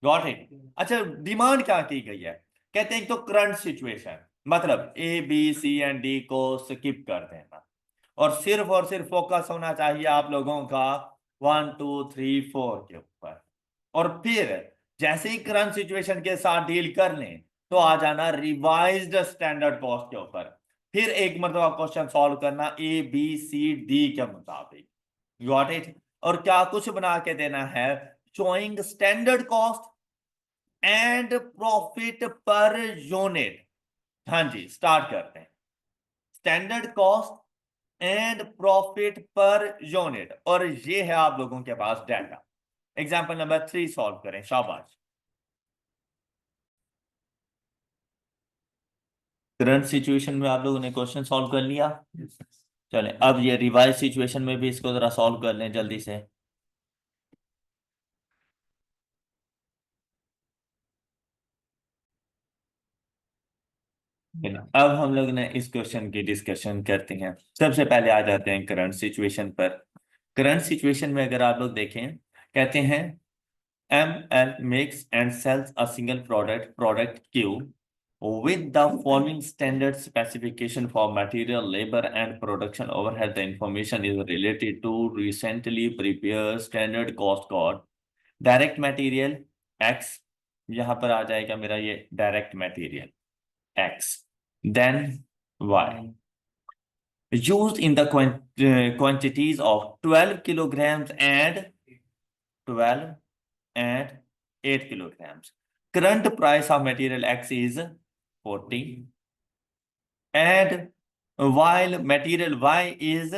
Got it. अच्छा, डिमांड क्या की गई है, कहते हैं तो करंट सिचुएशन, मतलब A B C and D को स्किप कर देना और सिर्फ फोकस होना चाहिए आप लोगों का 1 2 3 4 के ऊपर। और फिर जैसे ही करंट सिचुएशन के साथ डील कर लें तो आ जाना रिवाइज्ड स्टैंडर्ड कॉस्ट के ऊपर, फिर एक मरतबा क्वेश्चन सॉल्व करना ए बी सी डी के मुताबिक। Got it. और क्या कुछ बना के देना है, showing standard cost and profit per unit. हाँ जी, स्टार्ट करते हैं। Standard cost and profit per unit, और ये है आप लोगों के पास डाटा। एग्जांपल नंबर 3 सॉल्व करें, शाबाश। करंट सिचुएशन में आप लोगों ने क्वेश्चन सॉल्व कर लिया। चलें अब ये रिवाइज सिचुएशन में भी इसको जरा सॉल्व कर लें जल्दी से। अब हम लोग ने इस क्वेश्चन की डिस्कशन करते हैं। सबसे पहले आ जाते हैं करंट सिचुएशन पर। करंट सिचुएशन में अगर आप लोग देखें, कहते हैं ML makes and sells a single product Q with the following standard specification for material, labor and production overhead. The information is related to recently prepared standard cost code. Direct material X, यहाँ पर आ जाएगा मेरा ये direct material X, then Y, used in the quantities of 12 kilograms and 12 and 8 kilograms. Current price of material X is 40, and while material Y is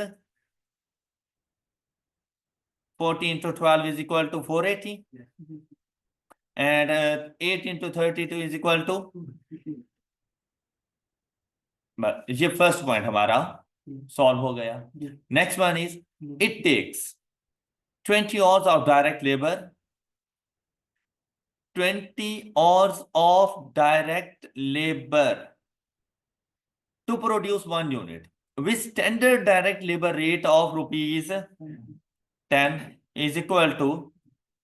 40 into 12 is equal to 480, and 8 into 32 is equal to, ये first point हमारा solve हो गया। Next one is it takes 20 hours of direct labor, 20 hours of direct labor to produce 1 unit with standard direct labor rate of rupees 10 is equal to,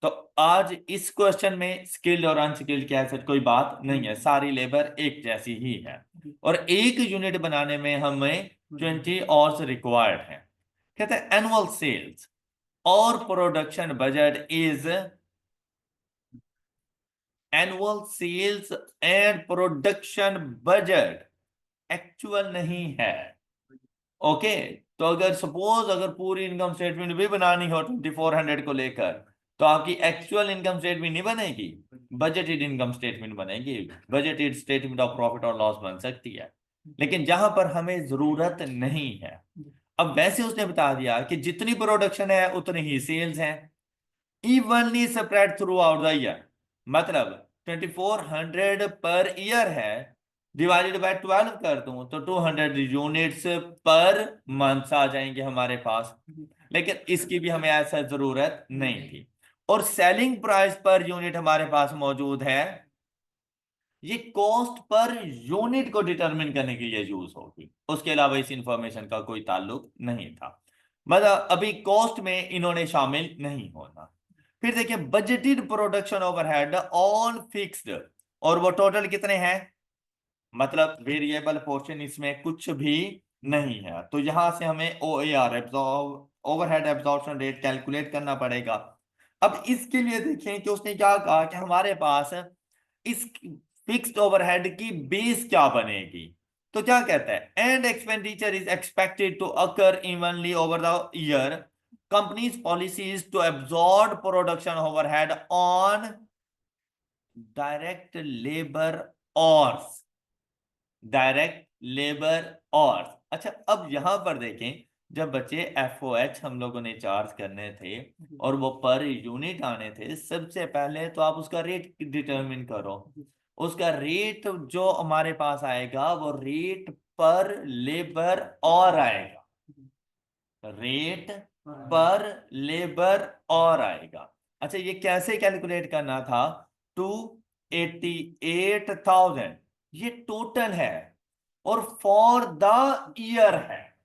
तो आज इस question में skilled और unskilled क्या है, कोई बात नहीं है, सारी लेबर एक जैसी ही है और एक यूनिट बनाने में हमें 20 आवर्स रिक्वायर्ड है। कहते हैं एनुअल सेल्स और production budget is, annual sales and production budget actual नहीं है। ओके, तो अगर सपोज अगर पूरी इनकम स्टेटमेंट भी बनानी हो 2400 को लेकर, तो आपकी एक्चुअल इनकम स्टेटमेंट नहीं बनेगी, बजटेड इनकम स्टेटमेंट बनेगी। बजटेड स्टेटमेंट ऑफ प्रॉफिट और लॉस बन सकती है, लेकिन जहां पर हमें जरूरत नहीं है। अब वैसे उसने बता दिया कि जितनी प्रोडक्शन है उतनी ही सेल्स है, evenly spread through out the year. मतलब 2400 पर ईयर है, डिवाइडेड बाय 12 कर दूं तो 200 यूनिट्स पर मंथ आ जाएंगे हमारे पास, लेकिन इसकी भी हमें ऐसा जरूरत नहीं थी। और सेलिंग प्राइस पर यूनिट हमारे पास मौजूद है, ये कॉस्ट पर यूनिट को डिटरमिन करने के लिए यूज होगी, उसके अलावा इस इंफॉर्मेशन का कोई ताल्लुक नहीं था। मतलब अभी कॉस्ट में इन्होंने शामिल नहीं होना। फिर देखिए budgeted production overhead all fixed, और वो टोटल कितने हैं, मतलब वेरिएबल पोर्शन इसमें कुछ भी नहीं है, तो यहां से हमें OAR overhead absorption rate calculate करना पड़ेगा। अब इसके लिए देखें कि उसने क्या कहा कि हमारे पास इस फिक्स्ड ओवरहेड की बेस क्या बनेगी। तो क्या कहता है, and expenditure is expected to occur evenly over the year, company's policy is to absorb production overhead on direct labour और और अच्छा, अब यहां पर देखें, जब बच्चे FOH हम लोगों ने चार्ज करने थे और वो पर यूनिट आने थे, सबसे पहले तो आप उसका रेट डिटरमिन करो। उसका रेट जो हमारे पास आएगा वो रेट पर लेबर और आएगा, रेट पर लेबर और आएगा। अच्छा, ये कैसे कैलकुलेट करना था, 288,000 ये टोटल है और फॉर द ईयर है,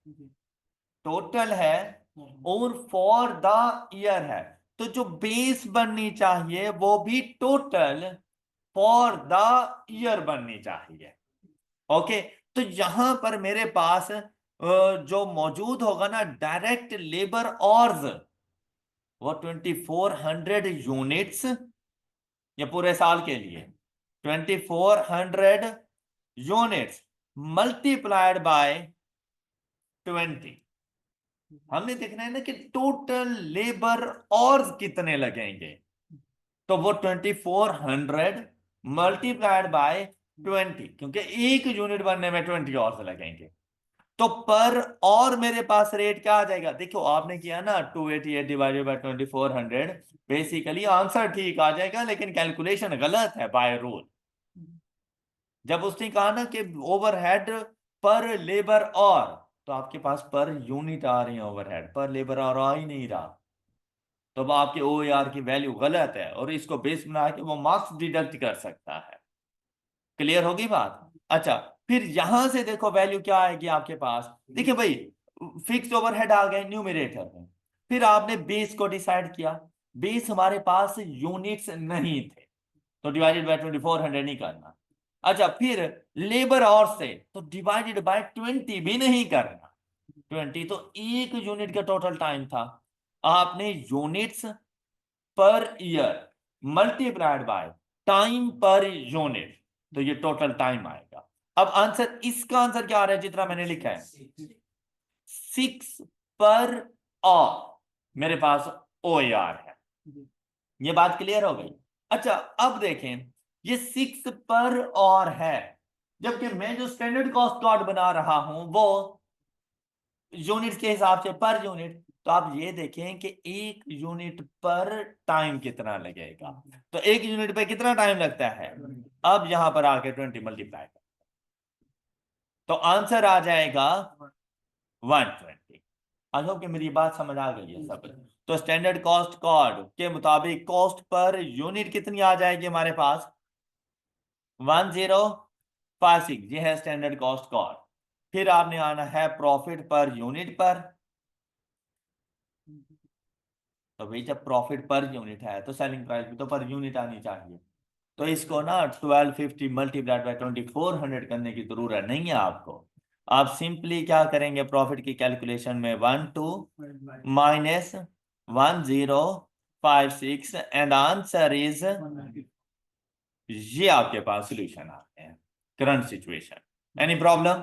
टोटल है और फॉर द ईयर है। तो जो बेस बननी चाहिए वो भी टोटल फॉर द ईयर बननी चाहिए। ओके, तो यहां पर मेरे पास जो मौजूद होगा ना डायरेक्ट लेबर और वो 2400 यूनिट्स, ये पूरे साल के लिए 2400 यूनिट्स मल्टीप्लाइड बाय 20। हमने देखना है ना कि टोटल लेबर और कितने लगेंगे, तो वो 2400 मल्टीप्लाइड बाय 20, क्योंकि एक यूनिट बनने में 20 और लगेंगे। तो पर और मेरे पास रेट क्या आ जाएगा, देखो आपने किया ना 288 डिवाइडेड बाय 2400, बेसिकली आंसर ठीक आ जाएगा लेकिन कैलकुलेशन गलत है बाय रूल। जब उसने कहा ना कि ओवरहेड पर लेबर और, तो आपके पास पर यूनिट आ रही है ओवरहेड, पर लेबर और आ ही नहीं रहा, तो अब आपके OAR की वैल्यू गलत है और इसको बेस बना के वो मार्क्स डिडक्ट कर सकता है। क्लियर होगी बात। अच्छा, फिर यहां से देखो वैल्यू क्या आएगी आपके पास, देखिए भाई फिक्स्ड ओवरहेड आ गए न्यूमरेटर में, फिर आपने बेस को डिसाइड किया, बेस हमारे पास यूनिट्स नहीं थे तो डिवाइडेड बाय 2400 नहीं करना। अच्छा, फिर लेबर और से तो डिवाइडेड बाय 20 भी नहीं करना, 20 तो एक यूनिट का टोटल टाइम था, आपने units per year multiplied by time per unit, तो ये टोटल टाइम आएगा। अब आंसर, इसका आंसर क्या आ रहा है जितना मैंने लिखा है, 6 पर और मेरे पास OAR है। ये बात क्लियर हो गई। अच्छा, अब देखें, ये 6 पर और है, जबकि मैं जो स्टैंडर्ड कॉस्ट कार्ड बना रहा हूं वो यूनिट के हिसाब से पर यूनिट, तो आप ये देखें कि एक यूनिट पर टाइम कितना लगेगा, तो एक यूनिट पे कितना टाइम लगता है, अब यहां पर आके 20 मल्टीप्लाई, तो आंसर आ जाएगा 120। आई होप कि मेरी बात समझ आ गई है सब। तो स्टैंडर्ड कॉस्ट कार्ड के मुताबिक कॉस्ट पर यूनिट कितनी आ जाएगी हमारे पास, 1056, ये है स्टैंडर्ड कॉस्ट कार्ड। फिर आपने आना है प्रॉफिट पर यूनिट पर, तो भाई जब प्रॉफिट पर यूनिट है तो सेलिंग प्राइस भी तो पर यूनिट आनी चाहिए। तो इसको ना 1250 मल्टीप्लाइड बाय 2400 करने की जरूरत नहीं है आपको, आप सिंपली क्या करेंगे, प्रॉफिट की कैलकुलेशन में 12 माइनस 1056 एंड आंसर इज, ये आपके पास सोल्यूशन आते हैं करंट सिचुएशन। एनी प्रॉब्लम,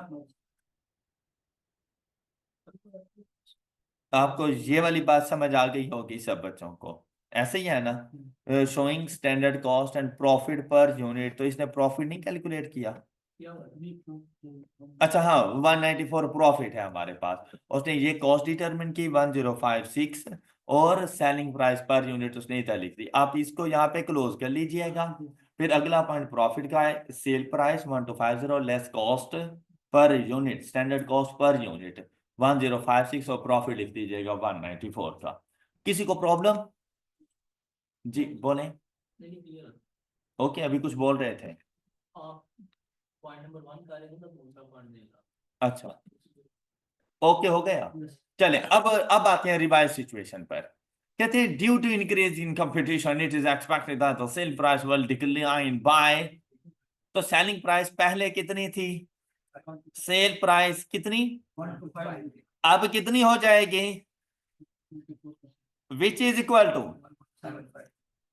आपको ये वाली बात समझ आ गई होगी सब बच्चों को, ऐसे ही है ना, showing standard cost and profit per unit, तो इसने प्रॉफिट नहीं कैलकुलेट किया। अच्छा हाँ, 194 प्रॉफिट है हमारे पास, उसने ये कॉस्ट डिटरमिन की 1056 और सेलिंग प्राइस पर यूनिट उसने इधर लिख दी, आप इसको यहाँ पे क्लोज कर लीजिएगा। फिर अगला पॉइंट प्रॉफिट का है, sale price 1250 less cost per unit, standard cost per unit 1056 और प्रॉफिट लिख दीजिएगा 194 का। किसी को प्रॉब्लम, जी बोलें। ओके, अभी कुछ बोल रहे थे, अच्छा ओके हो गया। चले, अब आते हैं रिवाइज सिचुएशन पर। कहते हैं due to increase in competition it is expected that the sale price will decline by, तो सेलिंग प्राइस पहले कितनी थी, सेल प्राइस कितनी, अब कितनी हो जाएगी, विच इज इक्वल टू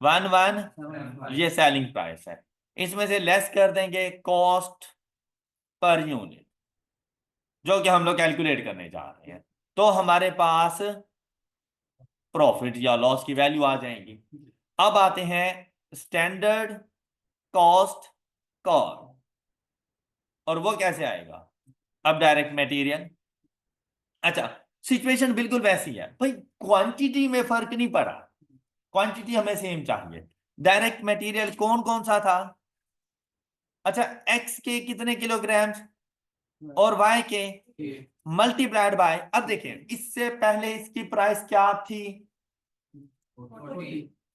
11, ये सेलिंग प्राइस है। इसमें से लेस कर देंगे कॉस्ट पर यूनिट, जो कि हम लोग कैलकुलेट करने जा रहे हैं, तो हमारे पास प्रॉफिट या लॉस की वैल्यू आ जाएंगी। अब आते हैं स्टैंडर्ड कॉस्ट कर्व, और वो कैसे आएगा? अब डायरेक्ट मटेरियल, अच्छा सिचुएशन बिल्कुल वैसी है भाई, क्वांटिटी में फर्क नहीं पड़ा, क्वांटिटी हमें सेम चाहिए। डायरेक्ट मटेरियल कौन कौन सा था? अच्छा, एक्स के कितने किलोग्राम्स और वाई के मल्टीप्लाइड बाय, अब देखें इससे पहले इसकी प्राइस क्या थी?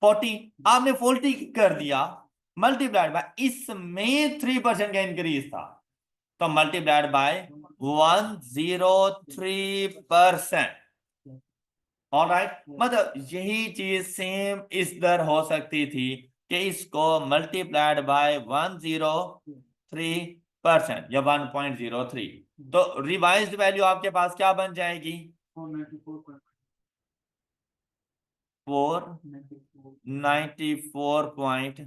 40, आपने 40 कर दिया, मल्टीप्लाइड बाय इसमें 3% का इंक्रीज था, तो मल्टीप्लाइड बाय 103%। ऑलराइट, मतलब यही चीज सेम इस दर हो सकती थी कि इसको मल्टीप्लाइड बाय 103% या 1.03, तो रिवाइज्ड वैल्यू आपके पास क्या बन जाएगी? 494 पॉइंट।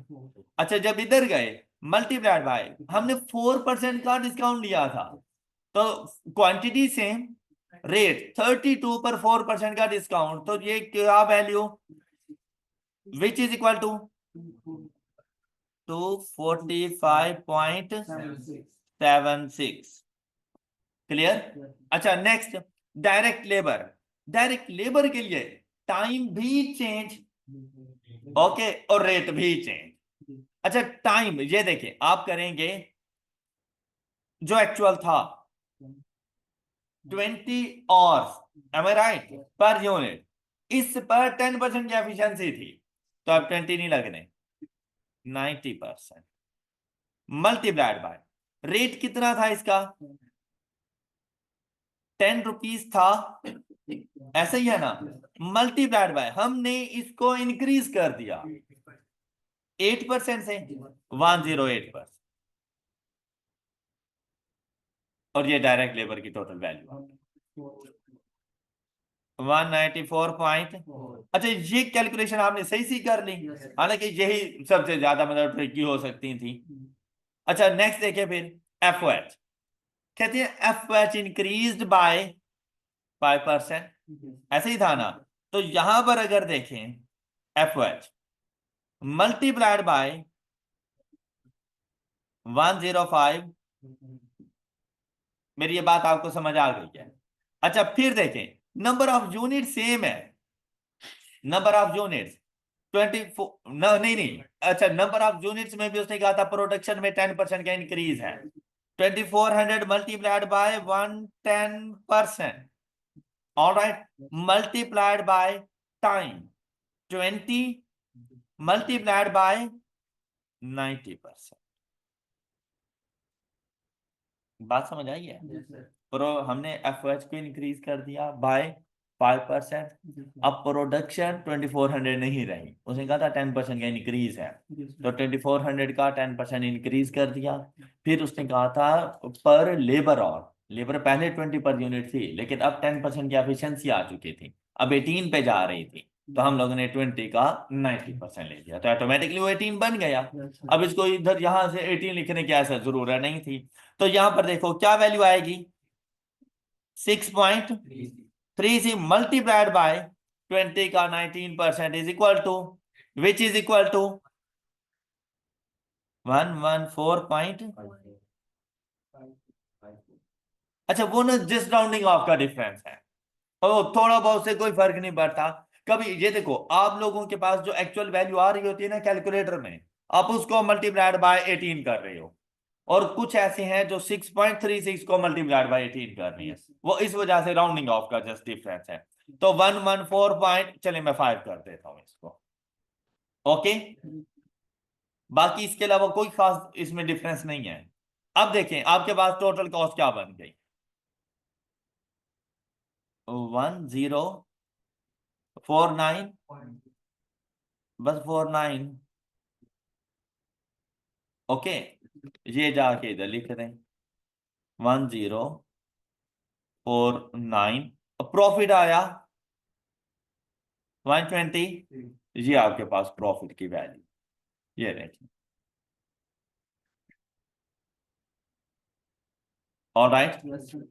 अच्छा, जब इधर गए मल्टीप्लाइड बाय, हमने 4% का डिस्काउंट लिया था, तो क्वांटिटी सेम, रेट 32 पर 4% का डिस्काउंट, तो ये क्या value, which is equal to 245.76। Clear? अच्छा next, direct labour, direct labour के लिए टाइम भी चेंज, ओके, और रेट भी चेंज। अच्छा टाइम, ये देखिए आप करेंगे जो एक्चुअल था 20 hours, am I right, per unit, इस पर 10% की एफिशिएंसी थी, तो अब 20 नहीं लगने, 90%, मल्टीप्लाइड बाय रेट कितना था इसका, 10 रुपीज था, ऐसा ही है ना, मल्टीप्लाइड बाय हमने इसको इंक्रीज कर दिया 8% से 108%, और ये डायरेक्ट लेबर की टोटल वैल्यू 194 पॉइंट। अच्छा, ये कैलकुलेशन आपने सही सी कर ली, हालांकि यही सबसे ज्यादा मतलब ट्रिकी हो सकती थी। अच्छा नेक्स्ट देखिए फिर, एफ ओ एच, कहते हैं F O H increase by 5%, ऐसे ही था ना, तो यहां पर अगर देखें F O H multiplied by 105, मेरी ये बात आपको समझ आ गई है? अच्छा फिर देखें, नंबर ऑफ यूनिट सेम है, नंबर ऑफ यूनिट्स 24, नहीं नहीं, अच्छा नंबर ऑफ यूनिट्स में भी उसने कहा था प्रोडक्शन में 10% का इंक्रीज है, 2400 multiplied by 110%, alright, multiplied by time 20 multiplied by 90%। बात समझ आई है? प्रो हमने एफ एच को इंक्रीज कर दिया बाय 5%, अब प्रोडक्शन 2400 नहीं रही, उसने कहा था 10% का इंक्रीज है, तो 2400 का 10% इंक्रीज कर दिया। फिर उसने कहा था पर लेबर, और लेबर पहले 20 पर यूनिट थी, लेकिन अब 10% की एफिशिएंसी आ चुकी थी, अब 18 पे जा रही थी, तो हम लोगों ने 20 का 90% ले लिया, तो ऑटोमेटिकली वो 18 बन गया। अब इसको इधर यहां से 18 लिखने की ऐसा जरूरत नहीं थी, तो यहां पर देखो क्या वैल्यू आएगी, 6.36 मल्टीप्लाइड बाय 20 का 19% is equal to, which is equal to 114 point. अच्छा वो ना जिस राउंडिंग ऑफ का डिफरेंस है, और थोड़ा बहुत से कोई फर्क नहीं पड़ता। कभी ये देखो, आप लोगों के पास जो एक्चुअल वैल्यू आ रही होती है ना कैलकुलेटर में, आप उसको मल्टीप्लाइड बाय 18 कर रहे हो, और कुछ ऐसे हैं जो 6.36 को मल्टीप्लाइड बाय 18 कर रही है, वो इस वजह से राउंडिंग ऑफ का जस्ट डिफरेंस है। तो 114 पॉइंट, चलिए मैं 5 कर देता हूं इसको, ओके, बाकी इसके अलावा कोई खास इसमें डिफरेंस नहीं है। अब देखें आपके पास टोटल कॉस्ट क्या बन गई, 1049, बस 49, ओके, ये जाके इधर लिख दें 1049, प्रॉफिट आया 120, ये आपके पास प्रॉफिट की वैल्यू, ये देखिए ऑलराइट,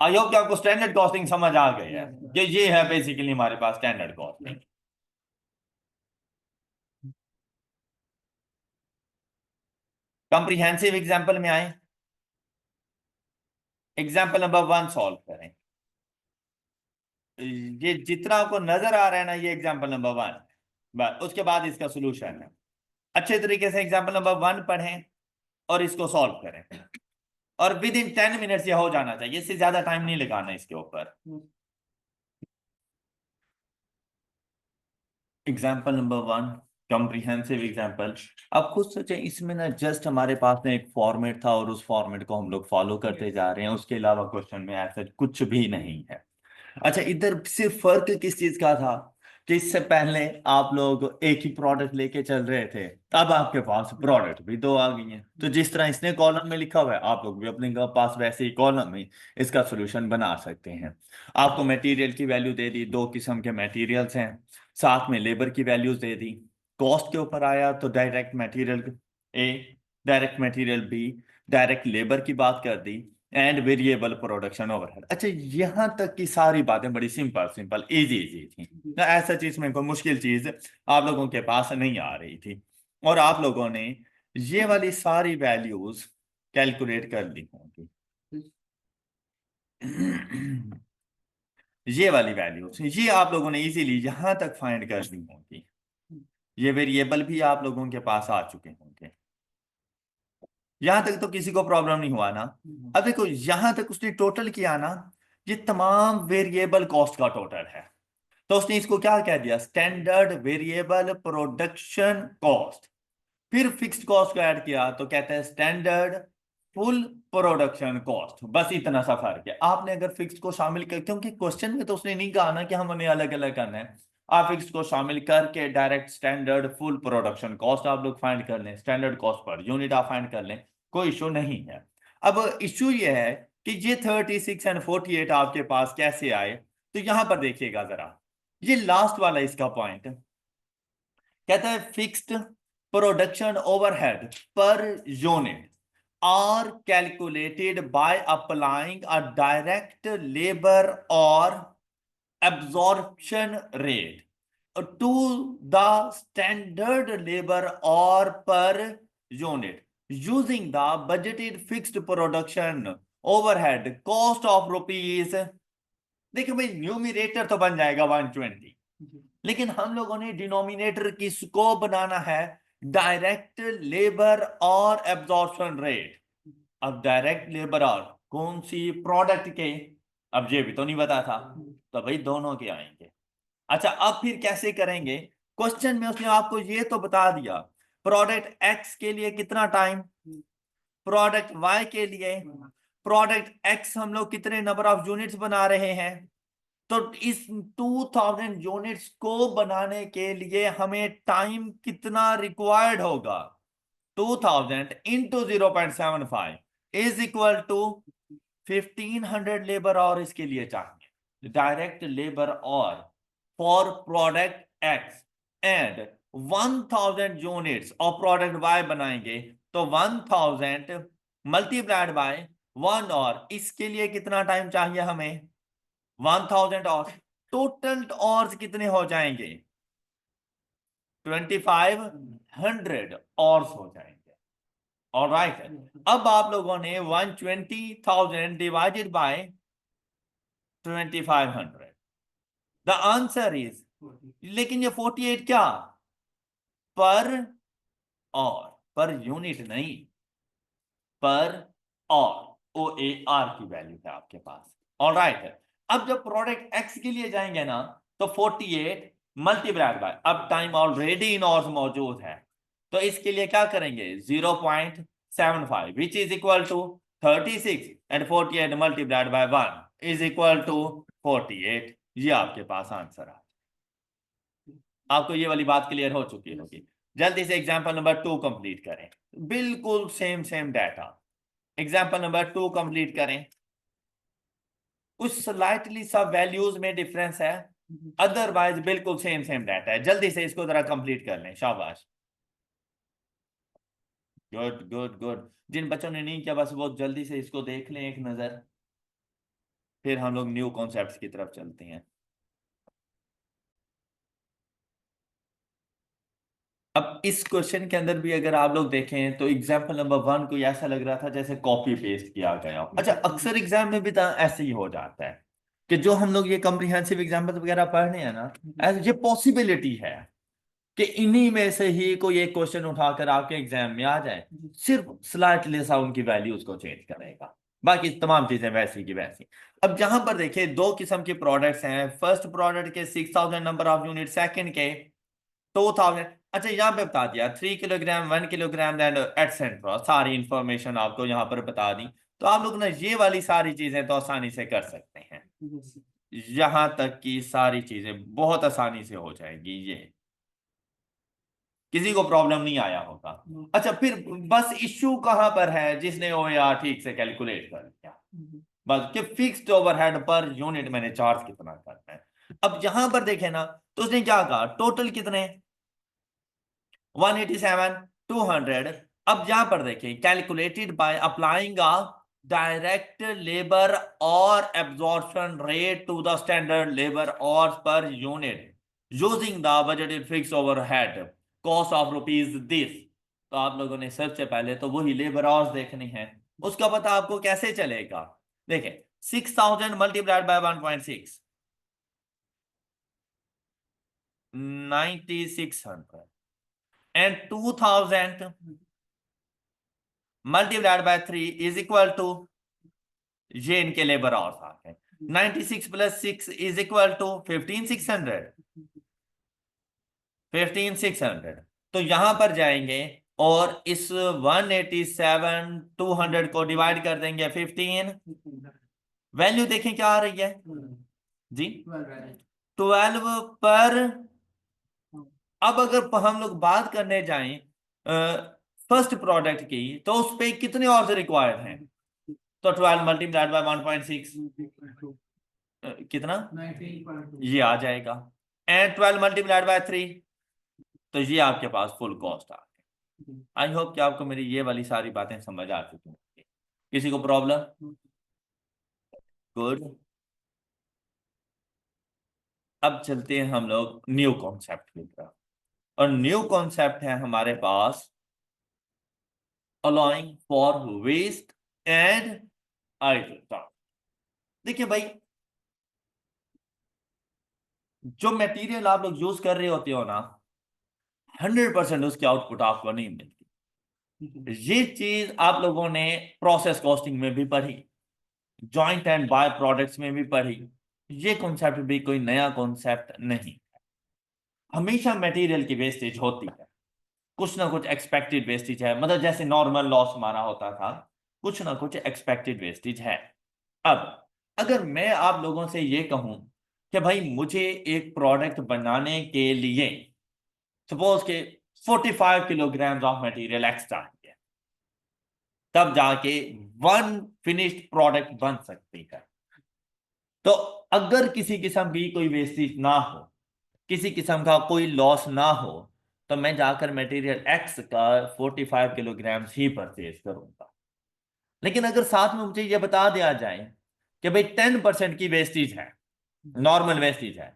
आई होप कि आपको स्टैंडर्ड कॉस्टिंग समझ आ गई है कि ये है बेसिकली हमारे पास स्टैंडर्ड कॉस्टिंग। कॉम्प्रिहेंसिव एग्जांपल में आए, एग्जांपल नंबर 1 सॉल्व करें। ये जितना आपको नजर आ रहा है ना, ये एग्जांपल नंबर 1, बस उसके बाद इसका सोल्यूशन है। अच्छे तरीके से एग्जांपल नंबर 1 पढ़ें और इसको सॉल्व करें, और विद इन 10 मिनट्स ये हो जाना चाहिए, इससे ज्यादा टाइम नहीं लगाना इसके ऊपर। Example number 1, comprehensive example. अब खुद सोचें, इसमें ना जस्ट हमारे पास में एक फॉर्मेट था और उस फॉर्मेट को हम लोग फॉलो करते जा रहे हैं, उसके अलावा क्वेश्चन में ऐसा कुछ भी नहीं है। अच्छा, इधर सिर्फ फर्क किस चीज का था कि इससे पहले आप लोग एक ही प्रोडक्ट लेके चल रहे थे, अब आपके पास प्रोडक्ट भी दो आ गई हैं, तो जिस तरह इसने कॉलम में लिखा हुआ है आप लोग भी अपने पास वैसे ही कॉलम में इसका सोल्यूशन बना सकते हैं। आपको मटेरियल की वैल्यू दे दी, दो किस्म के मटेरियल्स हैं, साथ में लेबर की वैल्यूज दे दी। कॉस्ट के ऊपर आया तो direct material A, direct material B, direct labour की बात कर दी, एंड वेरिएबल प्रोडक्शन ओवरहेड। अच्छा, यहां तक की सारी बातें बड़ी सिंपल सिंपल इजी इजी थी ना, ऐसा चीज में कोई मुश्किल चीज आप लोगों के पास नहीं आ रही थी, और आप लोगों ने ये वाली सारी वैल्यूज कैलकुलेट कर ली होंगी। ये वाली वैल्यूज ये आप लोगों ने इजीली यहां तक फाइंड कर ली होंगी, ये वेरिएबल भी आप लोगों के पास आ चुके होंगे। यहां तक तो किसी को प्रॉब्लम नहीं हुआ ना। अब देखो, यहां तक उसने टोटल किया ना, ये तमाम वेरिएबल कॉस्ट का टोटल है, तो उसने इसको क्या कह दिया, स्टैंडर्ड वेरिएबल प्रोडक्शन कॉस्ट। फिर फिक्स्ड कॉस्ट को ऐड किया तो कहता है स्टैंडर्ड फुल प्रोडक्शन कॉस्ट। बस इतना सा फर्क है। आपने अगर फिक्स्ड को शामिल कर, क्योंकि क्वेश्चन में तो उसने नहीं कहा ना कि हम उन्हें अलग अलग करना है, आप फिक्स्ड को शामिल करके direct standard full production cost आप लोग फाइंड कर लें, स्टैंडर्ड कॉस्ट पर यूनिट आप फाइंड कर लें, कोई इशू नहीं है। अब इशू ये है कि ये 36 एंड 48 आपके पास कैसे आए, तो यहां पर देखिएगा जरा, ये लास्ट वाला इसका पॉइंट कहता है fixed production overhead per unit are calculated by applying a direct labor or absorption rate to the standard labor or per unit using the budgeted fixed production overhead cost of rupees। देखिए भाई, numerator तो बन जाएगा 120, लेकिन हम लोगों ने denominator किसको बनाना है, डायरेक्ट लेबर और एब्जॉर्प्शन रेट। अब डायरेक्ट लेबर और कौन सी, प्रोडक्ट के, अब ये भी तो नहीं पता था, तो भाई दोनों के आएंगे। अच्छा, अब फिर कैसे करेंगे, क्वेश्चन में उसने आपको ये तो बता दिया प्रोडक्ट एक्स के लिए कितना टाइम, प्रोडक्ट वाई के लिए, प्रोडक्ट एक्स हम लोग कितने नंबर ऑफ यूनिट्स बना रहे हैं, तो इस 2000 यूनिट्स को बनाने के लिए हमें टाइम कितना रिक्वायर्ड होगा, 2000 into 0.75 is equal to 1500 labour और इसके लिए चाहिए डायरेक्ट लेबर और for product X, and 1000 units और प्रोडक्ट वाई बनाएंगे, तो 1000 मल्टीप्लाइड बाय 1, और इसके लिए कितना टाइम चाहिए हमें, 1000 और टोटल और कितने हो जाएंगे, 2500 और हो जाएंगे। ऑलराइट, अब आप लोगों ने 120,000 divided by 2500, the answer is, लेकिन ये 48 क्या, पर और, पर यूनिट नहीं, पर और, ओ ए आर की वैल्यू है आपके पास। ऑलराइट, अब जब प्रोडक्ट एक्स के लिए जाएंगे ना, तो 48 मल्टीप्लाइड बाय, अब टाइम ऑलरेडी इन और मौजूद है, तो इसके लिए क्या करेंगे, 0.75 which is equal to 36, and 48 multiplied by 1 is equal to 48। ये आपके पास आंसर है। आपको ये वाली बात क्लियर हो चुकी होगी। जल्दी से एग्जांपल नंबर 2 कंप्लीट करें, बिल्कुल same same data. Example number 2 complete करें, कुछ स्लाइटली सब वैल्यूज में डिफरेंस है, अदरवाइज बिल्कुल सेम सेम डाटा है। जल्दी से इसको जरा कंप्लीट कर लें, शाबाश, गुड गुड गुड। जिन बच्चों ने नहीं किया बस वो जल्दी से इसको देख लें एक नजर। फिर हम लोग न्यू कॉन्सेप्ट्स की तरफ चलते हैं। अब इस क्वेश्चन के अंदर भी अगर आप लोग देखें तो एग्जाम्पल नंबर 1 को ऐसा लग रहा था जैसे कॉपी पेस्ट किया गया। अच्छा, अक्सर एग्जाम में भी तो ऐसे ही हो जाता है कि जो हम लोग ये कॉम्प्रिहेंसिव एग्जाम्पल वगैरह पढ़ रहे हैं ना, ये पॉसिबिलिटी है कि इन्हीं में से ही कोई एक क्वेश्चन उठाकर आपके एग्जाम में आ जाए, सिर्फ स्लाइटली सा उनकी वैल्यूज को चेंज करेगा, बाकी तमाम चीजें वैसी की वैसी। अब जहां पर देखिए दो किस्म के प्रोडक्ट्स हैं, फर्स्ट प्रोडक्ट के 6000 नंबर ऑफ यूनिट, सेकंड के 2000। अच्छा, यहाँ पे बता दिया 3 किलोग्राम, 1 किलोग्राम एंड एटसेट्रा, सारी इंफॉर्मेशन आपको यहाँ पर बता दी। तो आप लोग ना ये वाली सारी चीजें तो आसानी से कर सकते हैं, यहां तक कि सारी चीजें बहुत आसानी से हो जाएगी, ये किसी को प्रॉब्लम नहीं आया होगा। अच्छा, फिर बस इश्यू कहां पर है, जिसने ओएआर ठीक से कैलकुलेट कर लिया, बस कि फिक्स्ड ओवरहेड पर यूनिट मैंने चार्ज कितना करना है। अब यहां पर देखे ना, तो उसने क्या कहा, टोटल कितने 187 200। अब यहां पर देखिए calculated by applying a direct labour और absorption rate to the standard labour hours per unit using the budgeted fix overhead cost of rupees this. तो आप लोगों ने सबसे पहले तो वही लेबर आवर्स देखने हैं, उसका पता आपको कैसे चलेगा। देखिए 6000 multiplied by 1.6, 9600 and 2000 multiplied by 3 is equal to, ये इनके लेबर आवर्स आ गए। 96 प्लस 6 इज इक्वल टू 15600, 15600। तो यहां पर जाएंगे और इस 187 200 को डिवाइड कर देंगे 15, वैल्यू देखें क्या आ रही है जी, 12 पर। अब अगर हम लोग बात करने जाएं फर्स्ट प्रोडक्ट की, तो उस पे कितने और रिक्वायर्ड हैं, तो 12 मल्टीप्लाइड बाय 1.6 कितना, ये आ जाएगा। एंड 12 मल्टीप्लाइड बाय 3, तो ये आपके पास फुल कॉस्ट आ गई। आई होप कि आपको मेरी ये वाली सारी बातें समझ आ चुकी होंगी। किसी को प्रॉब्लम? गुड। अब चलते हैं हम लोग न्यू कॉन्सेप्ट की तरफ, और न्यू कॉन्सेप्ट है हमारे पास allowing for waste and idle time. देखिए भाई, जो मटेरियल आप लोग यूज कर रहे होते हो ना, 100% उसकी आउटपुट आपको नहीं मिलती। ये चीज आप लोगों ने प्रोसेस कॉस्टिंग में भी पढ़ी, जॉइंट एंड बाय प्रोडक्ट्स में भी पढ़ी। ये कॉन्सेप्ट भी कोई नया कॉन्सेप्ट नहीं, हमेशा मटेरियल की वेस्टेज होती है, कुछ ना कुछ एक्सपेक्टेड वेस्टेज है, मतलब जैसे नॉर्मल लॉस हमारा होता था, कुछ ना कुछ एक्सपेक्टेड वेस्टेज है। अब अगर मैं आप लोगों से ये कहूं कि भाई मुझे एक प्रोडक्ट बनाने के लिए सपोज के 45 किलोग्राम ऑफ मटेरियल एक्स्ट्रा है, तब जाके वन फिनिश्ड प्रोडक्ट बन सकती है। तो अगर किसी किस्म की कोई वेस्टेज ना हो, किसी किस्म का कोई लॉस ना हो, तो मैं जाकर मटेरियल एक्स का 45 किलोग्राम ही परचेज करूंगा। लेकिन अगर साथ में मुझे यह बता दिया जाए कि भाई 10% की वेस्टेज है, नॉर्मल वेस्टेज है,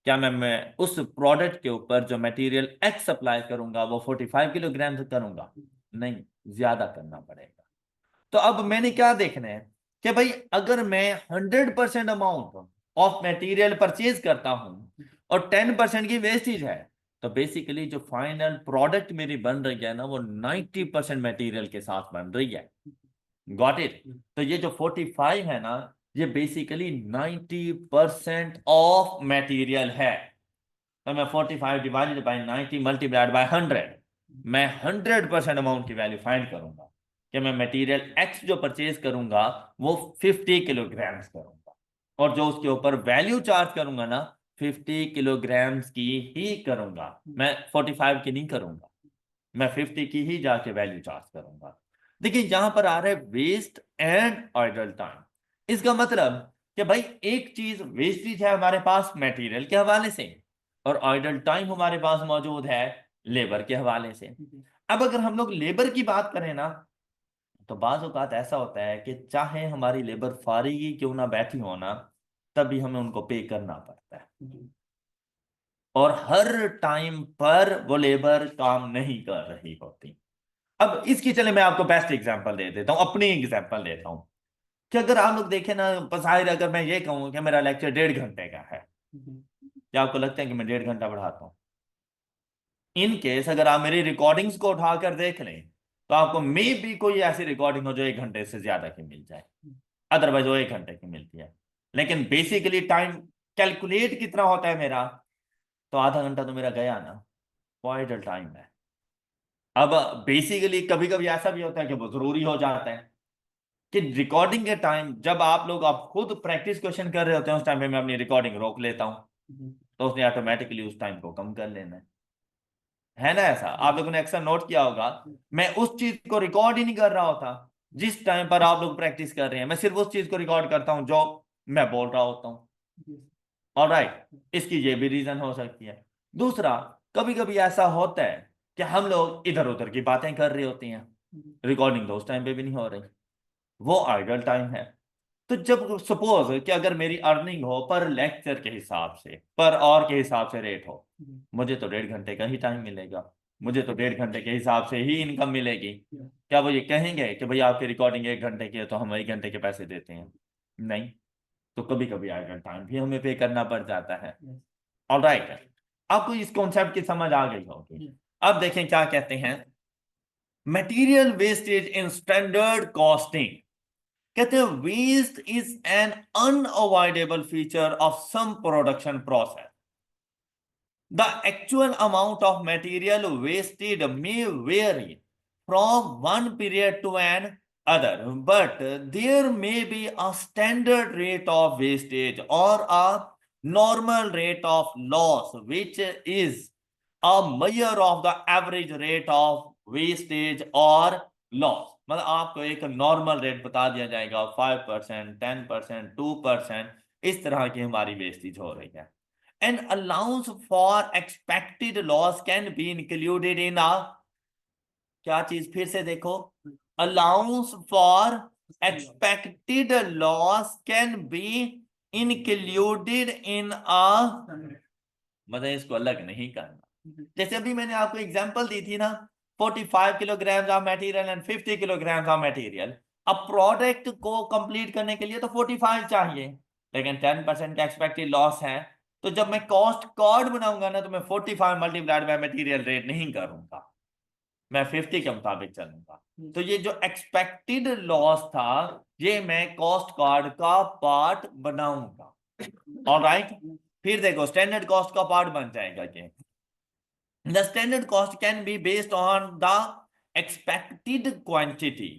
क्या मैं उस प्रोडक्ट के ऊपर जो मटेरियल एक्स अप्लाई करूंगा वो 45 किलोग्राम से करूंगा? नहीं, ज्यादा करना पड़ेगा। तो अब मैंने क्या देखना है कि भाई अगर मैं 100% अमाउंट ऑफ मटेरियल परचेज करता हूं और 10% की वेस्टेज है, तो बेसिकली जो फाइनल प्रोडक्ट मेरी बन रही है ना, वो 90% मटेरियल के साथ बन रही है। Got it? तो ये जो 45 है ना, ये बेसिकली 90% ऑफ मटेरियल है। तो मैं 45 डिवाइडेड बाई 90 मल्टीप्लाइड बाई 100, मैं 100% अमाउंट की वैल्यू फाइंड करूंगा कि मैं मटेरियल एक्स जो परचेज करूंगा वो 50 किलोग्राम्स करूंगा, और जो उसके ऊपर वैल्यू चार्ज करूंगा ना, 50 किलोग्राम्स की ही करूंगा, मैं 45 की नहीं करूंगा, मैं 50 की ही जाके वैल्यू चार्ज करूंगा। देखिए यहां पर आ रहा है वेस्ट एंड आइडल टाइम। इसका मतलब कि भाई एक चीज वेस्टेज है हमारे पास मटेरियल के हवाले से, और आइडल टाइम हमारे पास मौजूद है लेबर के हवाले से। अब अगर हम लोग लेबर की बात करें ना, तो बाज़ औक़ात ऐसा होता है कि चाहे हमारी लेबर फारिग ही क्यों ना बैठी हो ना, तभी हमें उनको पे करना पड़ता है। और हर टाइम पर वो लेबर काम नहीं कर रही होती। अब इसकी चले मैं आपको बेस्ट एग्जांपल दे देता हूं, अपनी एग्जांपल देता हूं कि अगर आप लोग देखें ना, बज़ाहिर अगर मैं ये कहूं कि मेरा लेक्चर 1.5 घंटे का है, क्या आपको लगता है कि मैं 1.5 घंटा पढ़ाता हूं? इन केस अगर आप मेरी रिकॉर्डिंग्स को उठाकर देख लें तो आपको मे भी कोई ऐसी रिकॉर्डिंग हो जो 1 घंटे से ज्यादा की मिल जाए, अदरवाइज वो 1 घंटे की मिलती है। लेकिन बेसिकली टाइम कैलकुलेट कितना होता है मेरा, तो आधा घंटा तो मेरा गया ना, पॉइंट टाइम है। अब बेसिकली कभी कभी ऐसा भी होता है कि वो जरूरी हो जाता है कि रिकॉर्डिंग के टाइम जब आप खुद प्रैक्टिस क्वेश्चन कर रहे होते हैं, उस टाइम पे मैं अपनी रिकॉर्डिंग रोक लेता हूं, तो उसने ऑटोमेटिकली उस टाइम को कम कर लेना है ना। ऐसा आप लोगों ने अक्सर नोट किया होगा, मैं उस चीज को रिकॉर्ड ही नहीं कर रहा होता जिस टाइम पर आप लोग प्रैक्टिस कर रहे हैं, मैं सिर्फ उस चीज को रिकॉर्ड करता हूं जो मैं बोल रहा होता हूं। ऑलराइट, इसकी ये भी रीजन हो सकती है। दूसरा, कभी कभी ऐसा होता है कि हम लोग इधर उधर की बातें कर रही होती हैं, रिकॉर्डिंग तो उस टाइम पे भी नहीं हो रही, वो आइडल टाइम है। तो जब सपोज कि अगर मेरी अर्निंग हो पर लेक्चर के हिसाब से, पर आवर के हिसाब से रेट हो, मुझे तो 1.5 घंटे का ही टाइम मिलेगा, मुझे तो 1.5 घंटे के हिसाब से ही इनकम मिलेगी। क्या वो ये कहेंगे कि भाई आपकी रिकॉर्डिंग 1 घंटे की है तो हम 1 घंटे के पैसे देते हैं? नहीं। तो कभी कभी आइडल टाइम भी हमें पे करना पड़ जाता है। ऑलराइट, आपको इस कॉन्सेप्ट की समझ आ गई होगी। अब देखें क्या कहते हैं, material wastage in standard costing. कहते हैं waste is an unavoidable feature of some production process. The actual amount of material wasted may vary from one period to an other, but there may be a standard rate of wastage or a normal rate of loss, which is a measure of the average rate of wastage or loss। मतलब आपको एक normal rate बता दिया जाएगा, 5%, 10%, 2%, इस तरह की हमारी वेस्टेज हो रही है। An allowance for expected loss can be included in a, क्या चीज फिर से देखो, allowance for expected loss can be included in a, मतलब इसको अलग नहीं करना। जैसे अभी मैंने आपको एग्जांपल दी थी ना, 45 kilogram of material and 50 kilogram of material. अब प्रोडक्ट को कंप्लीट करने के लिए तो 45 चाहिए, लेकिन 10% का एक्सपेक्टेड लॉस है, तो जब मैं कॉस्ट कार्ड बनाऊंगा ना, तो मैं 45 मल्टीप्लाइड बाय मटेरियल रेट नहीं करूंगा, मैं 50 के मुताबिक चलूंगा। तो ये जो एक्सपेक्टेड लॉस था, ये मैं कॉस्ट कार्ड का पार्ट बनाऊंगा। ऑलराइट, फिर देखो स्टैंडर्ड कॉस्ट का पार्ट बन जाएगा कि the standard cost can be based on the expected quantity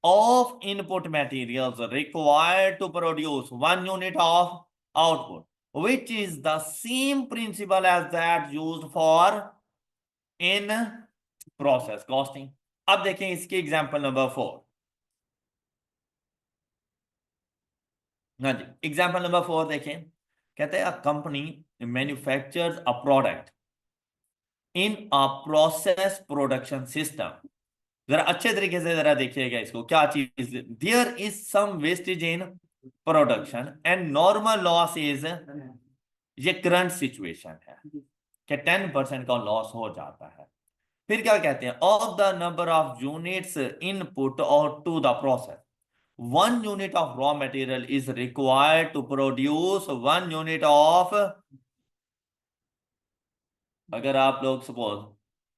of input materials required to produce 1 unit of output, which is the same principle as that used for in process costing। अब देखें इसकी example number 4। हाँ जी, example number 4 देखें। कहते हैं a company manufactures a product in a process production system. जरा अच्छे तरीके से जरा देखिएगा इसको, क्या चीज, there is some wastage in production and normal loss is, ये करंट सिचुएशन है कि 10% का लॉस हो जाता है। फिर क्या कहते हैं, of the number of units input और to the process 1 unit of raw material is required to produce 1 unit of, अगर आप लोग suppose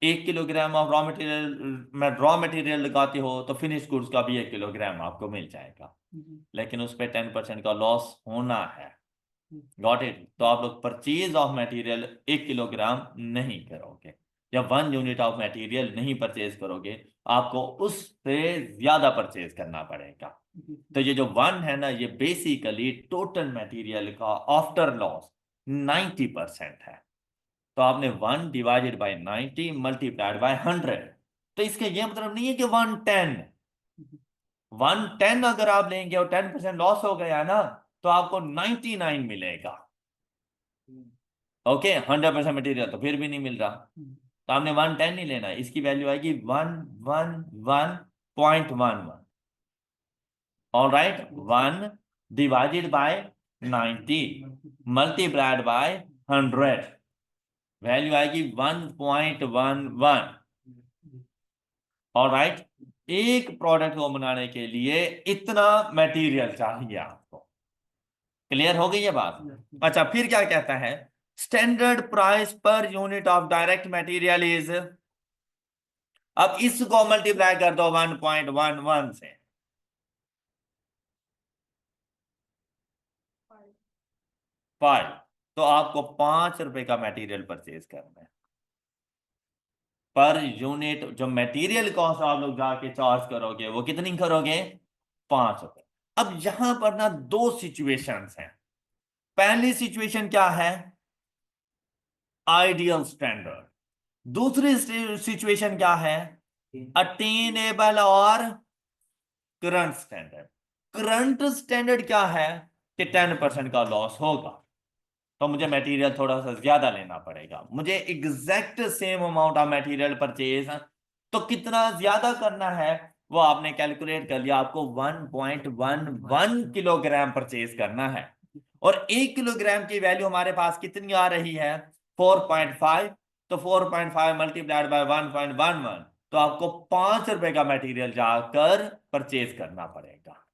1 kilogram of raw material में रॉ मटेरियल लगाते हो, तो फिनिश गुड्स का भी 1 किलोग्राम आपको मिल जाएगा, लेकिन उस पर 10% का लॉस होना है। Got it? तो आप लोग परचेज ऑफ मटेरियल 1 किलोग्राम नहीं करोगे, या 1 unit ऑफ मटेरियल नहीं परचेज करोगे, आपको उससे ज्यादा परचेज करना पड़ेगा। तो ये जो 1 है ना, ये बेसिकली टोटल मटेरियल का आफ्टर लॉस 90% है। तो आपने 1 डिवाइडेड बाई 90 मल्टीप्लाइड बाय 100। तो इसका ये मतलब नहीं है कि 110, 110 अगर आप लेंगे और 10% लॉस हो गया ना, तो आपको 99 मिलेगा। ओके, 100% मटेरियल तो फिर भी नहीं मिल रहा, तो आपने 110 नहीं लेना, इसकी वैल्यू आएगी 111.11। All right, 1 divided by 90 multiplied by 100, value आएगी 1.11। ऑल राइट, एक प्रोडक्ट को बनाने के लिए इतना मटेरियल चाहिए आपको। क्लियर हो गई ये बात? अच्छा, फिर क्या कहता है, standard price per unit of direct material is, अब इसको मल्टीप्लाई कर दो 1.11 से, 5, तो आपको 5 रुपए का मटेरियल परचेज करना है पर यूनिट। जो मटेरियल कॉस्ट आप लोग जाके चार्ज करोगे वो कितनी करोगे? 5 रुपए। अब यहां पर ना दो सिचुएशंस हैं। पहली सिचुएशन क्या है? Ideal standard. दूसरी सिचुएशन क्या है? अटेनेबल और करंट स्टैंडर्ड। करंट स्टैंडर्ड क्या है कि 10% का लॉस होगा, तो मुझे मटेरियल थोड़ा सा ज्यादा लेना पड़ेगा। मुझे exact same amount of material purchase, तो कितना ज्यादा करना है वो आपने कैलकुलेट कर लिया। आपको 1.11 किलोग्राम परचेज करना है, और 1 किलोग्राम की वैल्यू हमारे पास कितनी आ रही है? 4.5। तो 4.5 मल्टीप्लाइड बाय 1.11, तो आपको 5 रुपए का मटेरियल जाकर परचेज करना पड़ेगा।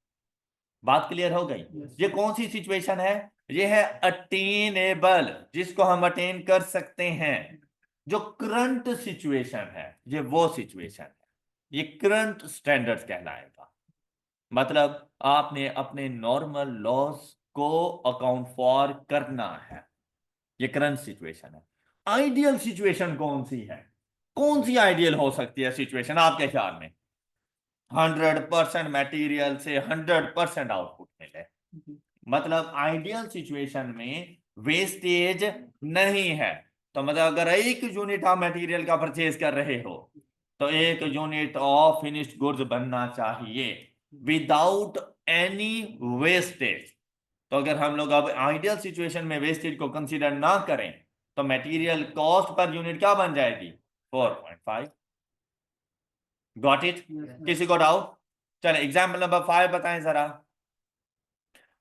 बात क्लियर हो गई? ये कौन सी सिचुएशन है? ये है अटेनेबल, जिसको हम अटेन कर सकते हैं। जो करंट सिचुएशन है ये वो सिचुएशन है, ये करंट स्टैंडर्ड्स कहलाएगा। मतलब आपने अपने नॉर्मल लॉस को अकाउंट फॉर करना है, ये करंट सिचुएशन है। आइडियल सिचुएशन कौन सी है? कौन सी आइडियल हो सकती है सिचुएशन आपके ख्याल में? 100% मटेरियल से 100% आउटपुट मिले, मतलब आइडियल सिचुएशन में वेस्टेज नहीं है। तो मतलब अगर 1 यूनिट आप मटेरियल का परचेज कर रहे हो तो 1 यूनिट ऑफ फिनिश्ड गुड्स बनना चाहिए विदाउट एनी वेस्टेज। तो अगर हम लोग अब आइडियल सिचुएशन में वेस्टेज को कंसीडर ना करें तो मटेरियल कॉस्ट पर यूनिट क्या बन जाएगी? 4.5। Got it? किसी को डाउट? चलो एग्जाम्पल नंबर 5 बताएं जरा।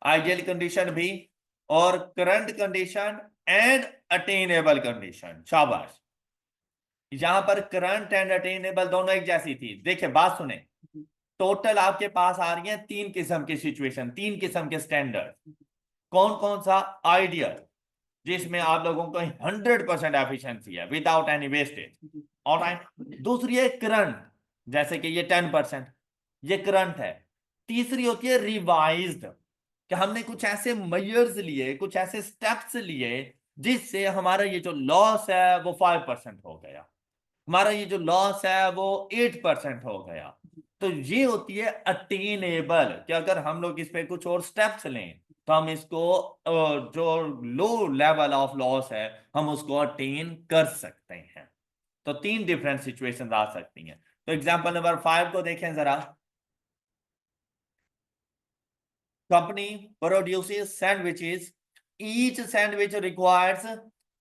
आइडियल कंडीशन भी और current condition and attainable condition. शाबाश। यहां पर करंट एंड अटेनेबल दोनों एक जैसी थी। देखिए बात सुने, टोटल आपके पास आ रही है 3 किस्म की सिचुएशन, 3 किस्म के स्टैंडर्ड। कौन कौन सा? आइडियल, जिसमें आप लोगों को 100% एफिशिएंसी है विदाउट एनी वेस्टेज। ऑलराइट। दूसरी है करंट, जैसे कि ये 10%, ये करंट है। तीसरी होती है रिवाइज्ड, कि हमने कुछ ऐसे मेजर्स लिए, कुछ ऐसे स्टेप्स लिए जिससे हमारा ये जो लॉस है वो 5% हो गया, हमारा ये जो लॉस है वो 8% हो गया। तो ये होती है अटेनेबल, कि अगर हम लोग इस पे कुछ और स्टेप्स लें तो हम इसको जो लो लेवल ऑफ लॉस है हम उसको अटेन कर सकते हैं। तो 3 डिफरेंट सिचुएशंस आ सकती हैं। तो एग्जांपल नंबर 5 को देखें जरा। Company produces sandwiches. Each sandwich requires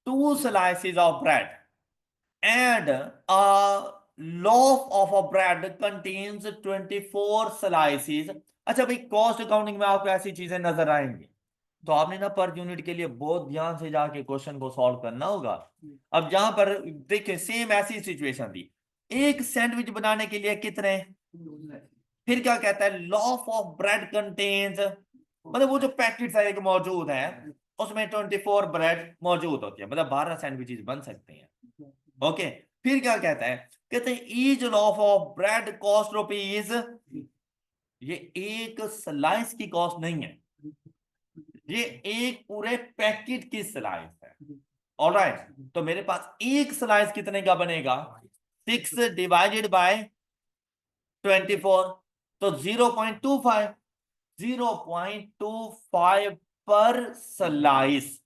2 slices of bread, and a loaf of a bread contains 24 slices. अच्छा भाई, कॉस्ट अकाउंटिंग में आपको ऐसी चीजें नजर आएंगी तो आपने ना पर यूनिट के लिए बहुत ध्यान से जाके क्वेश्चन को सॉल्व करना होगा। अब जहां पर देखिए सेम ऐसी सिचुएशन थी, एक सैंडविच बनाने के लिए कितने, फिर क्या कहता है, लॉफ ऑफ ब्रेड कंटेन्स, मतलब वो जो पैकेट है एक मौजूद है उसमें 24 ब्रेड मौजूद होती है, मतलब 12 सैंडविचेस बन सकते हैं। ओके। फिर क्या कहता है, कहते हैं each loaf of bread cost rupees, ये एक स्लाइस की कॉस्ट नहीं है, ये एक पूरे पैकेट की स्लाइस है। ऑलराइट, तो मेरे पास एक स्लाइस कितने का बनेगा? 6 डिवाइडेड बाय 24, तो 0.25, 0.25 पर स्लाइस।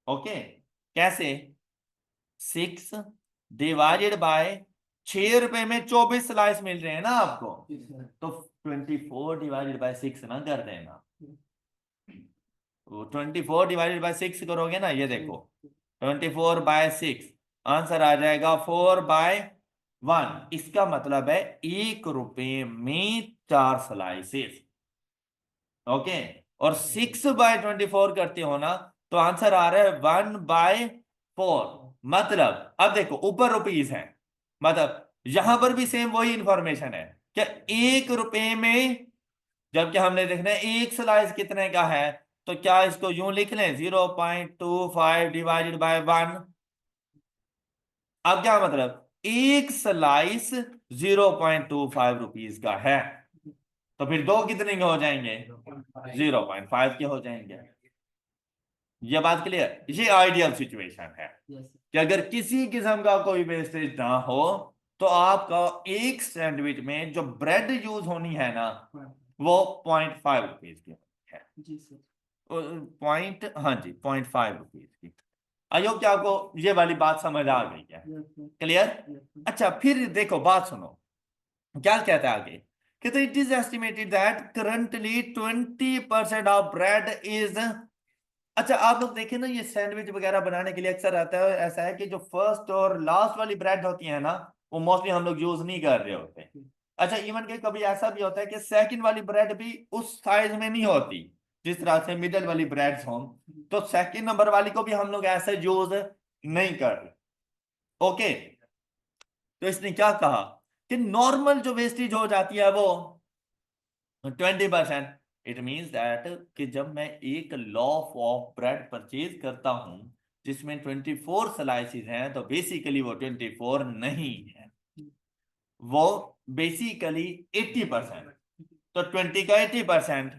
ओके, कैसे? 6 डिवाइडेड बाय 6 रुपए में 24 स्लाइस मिल रहे हैं ना आपको, तो 24 डिवाइडेड बाय 6 ना कर देना। 24 डिवाइडेड बाय 6 करोगे ना, ये देखो 24/6, आंसर आ जाएगा 4/12। 1, इसका मतलब है 1 रुपए में 4 स्लाइसेस। ओके, और 6/24 करते हो ना तो आंसर आ रहा है 1/4। मतलब अब देखो ऊपर रुपीस है, मतलब यहां पर भी सेम वही इंफॉर्मेशन है क्या 1 रुपए में, जबकि हमने देखना है एक स्लाइस कितने का है, तो क्या इसको यूं लिख लें 0.25 डिवाइडेड बाय 1। अब क्या मतलब एक स्लाइस 0.25 का है, तो फिर दो कितने के हो जाएंगे, 0.5 के हो जाएंगे। ये बात क्लियर, ये आइडियल सिचुएशन है कि अगर किसी किस्म का कोई वेस्टेज ना हो तो आपका एक सैंडविच में जो ब्रेड यूज होनी है ना वो 0.5 रुपीज की है। हाँ जी 0.5 रुपीज की। आई होप कि आपको ये वाली बात समझ आ गई है, क्लियर। अच्छा फिर देखो बात सुनो, क्या कहता है आगे, कहते it is estimated that currently 20% of bread is. अच्छा आप लोग देखें ना, ये सैंडविच वगैरह बनाने के लिए अक्सर आता है ऐसा है कि जो फर्स्ट और लास्ट वाली ब्रेड होती है ना वो मोस्टली हम लोग यूज नहीं कर रहे होते। अच्छा इवन के कभी ऐसा भी होता है कि सेकंड वाली ब्रेड भी उस साइज में नहीं होती जिस तरह से मिडिल वाली ब्रेड्स हों, तो सेकंड नंबर वाली को भी हम लोग ऐसे यूज नहीं कर रहे। ओके, तो इसने क्या कहा कि नॉर्मल जो वेस्टेज हो जाती है वो 20%। इट मीन्स दैट कि जब मैं एक लॉफ ऑफ ब्रेड परचेज करता हूं जिसमें 24 स्लाइसिस हैं तो बेसिकली वो 24 नहीं है, वो बेसिकली 80%। तो 20 का 80%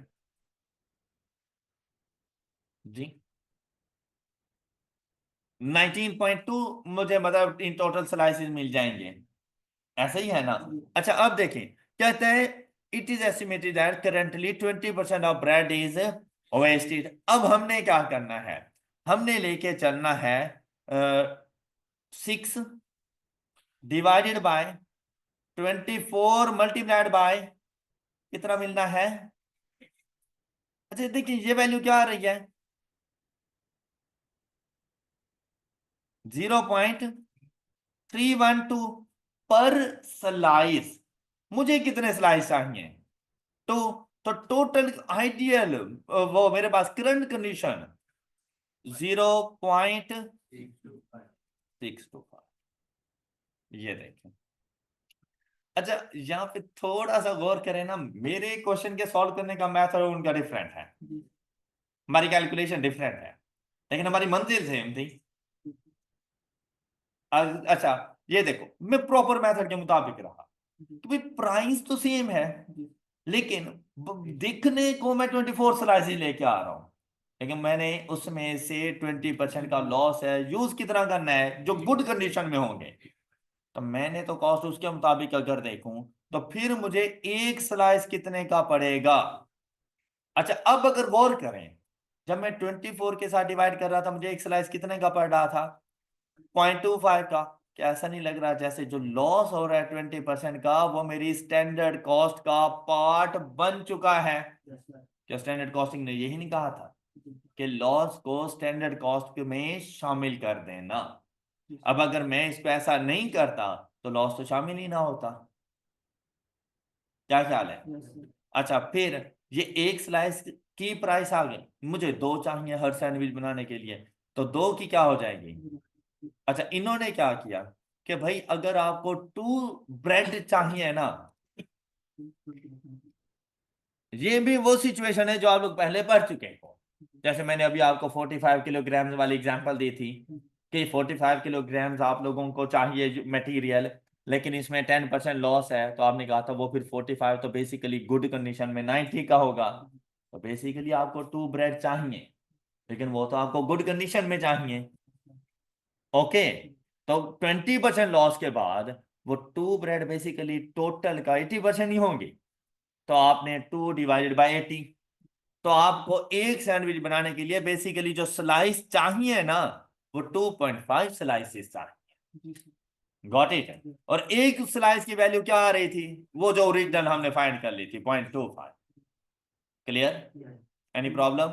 जी 19.2 मुझे मतलब इन टोटल स्लाइसिस मिल जाएंगे, ऐसा ही है ना। अच्छा अब देखें, कहता है it is estimated that currently 20% of bread is wasted. अब हमने क्या करना है, हमने लेके चलना है 6 डिवाइडेड बाय 24 मल्टीप्लाइड बाय कितना मिलना है। अच्छा देखिए ये वैल्यू क्या आ रही है 0.312 पर स्लाइस। मुझे कितने स्लाइस चाहिए, तो टोटल आइडियल वो मेरे पास करंट कंडीशन 0.625, ये देखें। अच्छा यहाँ पे थोड़ा सा गौर करें ना, मेरे क्वेश्चन के सॉल्व करने का मेथड उनका डिफरेंट है, हमारी कैलकुलेशन डिफरेंट है लेकिन हमारी मंजिल सेम थी। अच्छा ये देखो मैं प्रॉपर मेथड के मुताबिक रहा तो भाई प्राइस तो सेम है लेकिन देखने को मैं 24 स्लाइसेस लेके आ रहा हूं, लेकिन मैंने उसमें से 20% का लॉस है, यूज कितना करना है जो गुड कंडीशन में होंगे, तो मैंने तो कॉस्ट उसके मुताबिक अगर देखूं तो फिर मुझे एक स्लाइस कितने का पड़ेगा। अच्छा अब अगर गौर करें, जब मैं 24 के साथ डिवाइड कर रहा था मुझे एक स्लाइस कितने का पड़ रहा था 0.25 का। क्या ऐसा नहीं लग रहा जैसे जो लॉस हो रहा है 20% का वो मेरी स्टैंडर्ड कॉस्ट का पार्ट बन चुका है। क्या स्टैंडर्ड कॉस्टिंग ने यही नहीं कहा था कि लॉस को स्टैंडर्ड कॉस्ट में शामिल कर देना। अब अगर मैं इस पे ऐसा नहीं करता तो लॉस तो शामिल ही ना होता। क्या ख्याल है। अच्छा फिर ये एक स्लाइस की प्राइस आ गई, मुझे दो चाहिए हर सैंडविच बनाने के लिए, तो दो की क्या हो जाएगी। अच्छा इन्होंने क्या किया कि भाई अगर आपको 2 ब्रेड चाहिए ना, ये भी वो सिचुएशन है जो आप लोग पहले पढ़ चुके हो, जैसे मैंने अभी आपको 45 किलोग्राम वाली एग्जांपल दी थी कि 45 किलोग्राम आप लोगों को चाहिए मटेरियल, लेकिन इसमें 10% लॉस है, तो आपने कहा था वो फिर 45 तो बेसिकली गुड कंडीशन में 90 का होगा, तो बेसिकली आपको 2 ब्रेड चाहिए लेकिन वो तो आपको गुड कंडीशन में चाहिए। ओके, तो 20% लॉस के बाद वो 2 ब्रेड बेसिकली टोटल का 80% ही होंगी, तो आपने 2 डिवाइडेड बाय 80, तो आपको एक सैंडविच बनाने के लिए बेसिकली जो स्लाइस चाहिए ना वो 2.5 स्लाइसिस चाहिए। Got it. और एक स्लाइस की वैल्यू क्या आ रही थी, वो जो ओरिजिनल हमने फाइंड कर ली थी 0.25। Clear, any problem.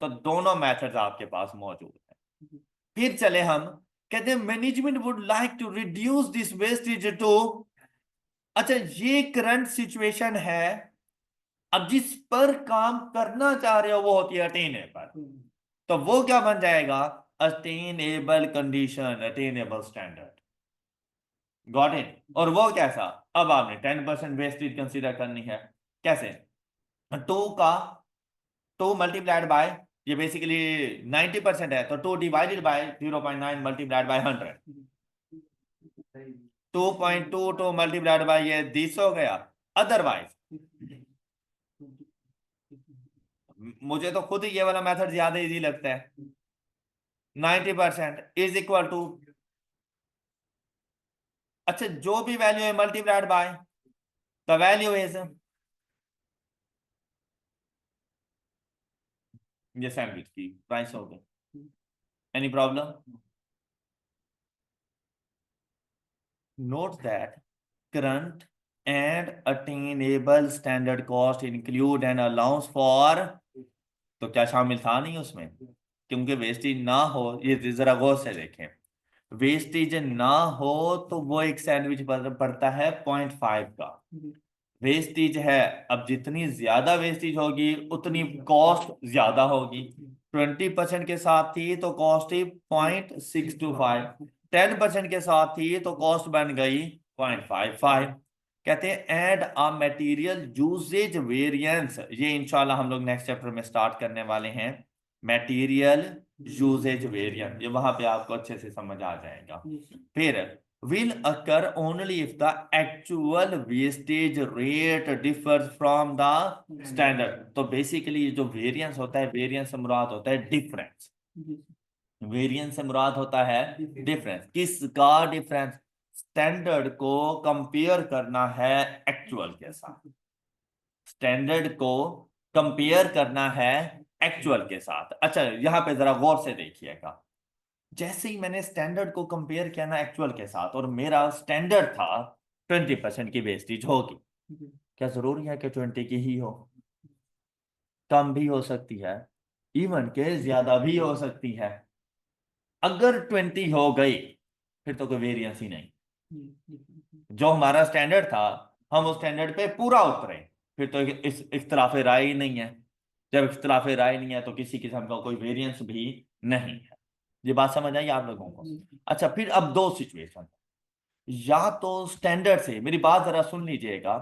तो दोनों मेथड्स आपके पास मौजूद है। फिर चले हम कहते हैं management would like to reduce this wastage to. अच्छा, ये करंट सिचुएशन है। अब जिस पर काम करना चाह रहे हो वो होती है अटेनेबल, तो वो क्या बन जाएगा? Attainable condition, attainable standard. Got it? और वो कैसा? अब आपने 10% वेस्टेज कंसीडर करनी है। कैसे? टू का 2 मल्टीप्लाइड बाय, ये बेसिकली 90% है, तो 2 divided by 0.9 multiplied by 100। 2.22 multiplied by ये 10 हो गया। अदरवाइज मुझे तो खुद ये वाला मेथड ज्यादा इजी लगता है। 90% इज इक्वल टू, अच्छा जो भी वैल्यू है multiplied by the value is, ये सैंडविच की प्राइस हो गई। Any problem? Note that current and attainable standard cost include an allowance for, तो क्या शामिल था नहीं उसमें? क्योंकि वेस्टेज ना हो, ये जरा गौर से देखें, वेस्टेज ना हो तो वो एक सैंडविच पड़ता है 0.5 का। वेस्टेज है, अब जितनी ज्यादा वेस्टेज होगी उतनी कॉस्ट ज्यादा होगी। 20% के साथ थी तो कॉस्ट थी 0.625, 10% के साथ थी तो कॉस्ट बन गई 0.55। कहते हैं add a material usage variance, ये इंशाल्लाह हम लोग नेक्स्ट चैप्टर में स्टार्ट करने वाले हैं। मटेरियल यूजेज वेरिएंस, ये वहां पे आपको अच्छे से समझ आ जाएगा। फिर will occur only if the actual wastage rate differs from the standard। तो बेसिकली जो वेरिएंस होता है, वेरिएंस से मुराद होता है डिफरेंस। वेरिएंस से मुराद होता है डिफरेंस। किसका डिफरेंस? स्टैंडर्ड को कंपेयर करना है एक्चुअल के साथ। स्टैंडर्ड को कंपेयर करना है एक्चुअल के साथ। अच्छा यहां पे जरा गौर से देखिएगा, जैसे ही मैंने स्टैंडर्ड को कंपेयर किया ना एक्चुअल के साथ, और मेरा स्टैंडर्ड था 20% की वेस्टेज होगी, क्या जरूरी है कि 20 की ही हो? कम भी हो सकती है, इवन के ज्यादा भी हो सकती है। अगर 20 हो गई फिर तो कोई वेरिएंस ही नहीं। जो हमारा स्टैंडर्ड था, हम उस स्टैंडर्ड पे पूरा उतरे, फिर तो इस इख्तिलाफ राय ही नहीं है। जब इख्तिलाफ राय नहीं है तो किसी किस्म का कोई वेरिएंस भी नहीं है। ये बात समझ आई आप लोगों को? अच्छा फिर अब दो सिचुएशन, या तो स्टैंडर्ड से, मेरी बात जरा सुन लीजिएगा,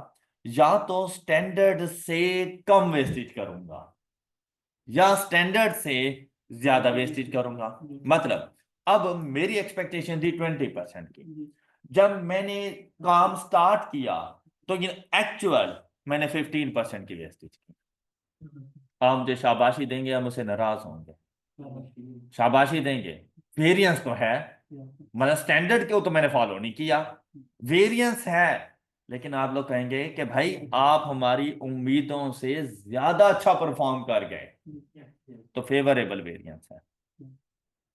या तो स्टैंडर्ड से कम वेस्टेज करूंगा या स्टैंडर्ड से ज्यादा वेस्टेज करूंगा। मतलब अब मेरी एक्सपेक्टेशन थी 20% की, जब मैंने काम स्टार्ट किया तो ये एक्चुअल मैंने 15% की वेस्टेज की। आप मुझे शाबाशी देंगे या मुझसे नाराज होंगे? शाबाशी देंगे। वेरिएंस तो है, मतलब स्टैंडर्ड को तो मैंने फॉलो नहीं किया, वेरिएंस है, लेकिन आप लोग कहेंगे कि भाई आप हमारी उम्मीदों से ज्यादा अच्छा परफॉर्म कर गए, तो फेवरेबल वेरिएंस है।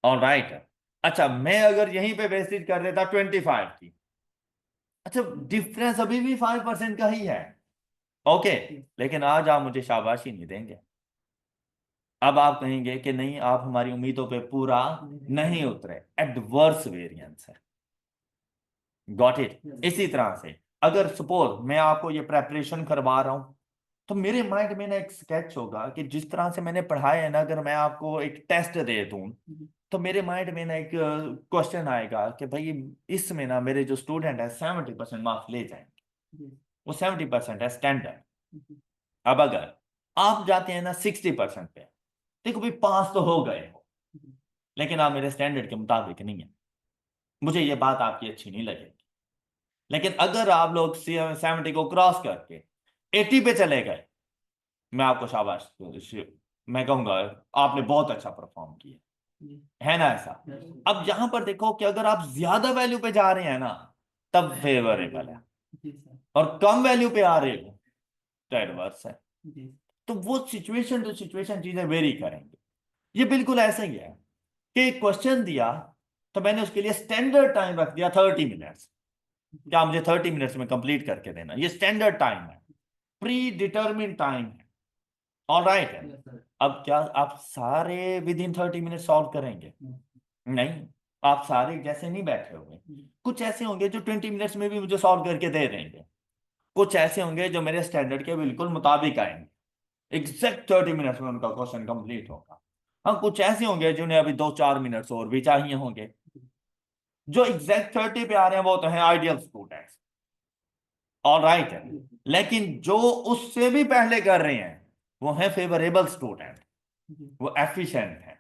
All right. अच्छा मैं अगर यहीं पे वेस्टेज कर देता 25 की, अच्छा डिफरेंस अभी भी 5% का ही है, ओके, लेकिन आज आप मुझे शाबाशी नहीं देंगे। अब आप कहेंगे कि नहीं आप हमारी उम्मीदों पे पूरा नहीं उतरे, एडवर्स वेरिएंस है। Got it? इसी तरह से अगर सपोज मैं आपको ये प्रेपरेशन करवा रहा हूं, तो मेरे माइंड में ना एक स्केच होगा कि जिस तरह से मैंने पढ़ाया है ना, अगर मैं आपको एक टेस्ट दे दूं तो मेरे माइंड में ना एक क्वेश्चन आएगा कि भाई इसमें ना मेरे जो स्टूडेंट है 70% मार्क्स ले जाएंगे, वो 70% है स्टैंडर्ड। अब अगर आप जाते हैं ना 60% पे, देखो भाई पास तो हो गए हो, लेकिन आप मेरे स्टैंडर्ड के मुताबिक नहीं है, मुझे ये बात आपकी अच्छी नहीं लगेगी। लेकिन अगर आप लोग 70 को क्रॉस करके 80 पे चले गए, मैं आपको शाबाश, मैं कहूंगा आपने बहुत अच्छा परफॉर्म किया है ना, ऐसा। अब यहां पर देखो कि अगर आप ज्यादा वैल्यू पे जा रहे हैं ना तब फेवरेबल है, और कम वैल्यू पे आ रहे हो तो एडवर्स है। तो वो सिचुएशन टू सिचुएशन चीजें वेरी करेंगे। ये बिल्कुल ऐसा ही है कि क्वेश्चन दिया तो मैंने उसके लिए स्टैंडर्ड टाइम रख दिया 30 मिनट्स, क्या मुझे 30 मिनट्स में कंप्लीट करके देना, ये स्टैंडर्ड टाइम है, प्री डिटर्मिन टाइम है। ऑल राइट है। अब क्या आप सारे विद इन 30 मिनट सॉल्व करेंगे? नहीं, आप सारे जैसे नहीं बैठे होंगे, कुछ ऐसे होंगे जो 20 मिनट्स में भी मुझे सॉल्व करके दे देंगे, कुछ ऐसे होंगे जो मेरे स्टैंडर्ड के बिल्कुल मुताबिक आएंगे, एग्जैक्ट 30 मिनट्स में उनका क्वेश्चन कंप्लीट होगा। हाँ, कुछ ऐसे होंगे जिन्हें अभी 2-4 मिनट्स और भी चाहिए होंगे। जो एग्जैक्ट 30 पे आ रहे हैं वो तो है आइडियल स्टूडेंट्स, ऑल राइट है। लेकिन जो उससे भी पहले कर रहे हैं वो है फेवरेबल स्टूडेंट, वो एफिशिएंट है,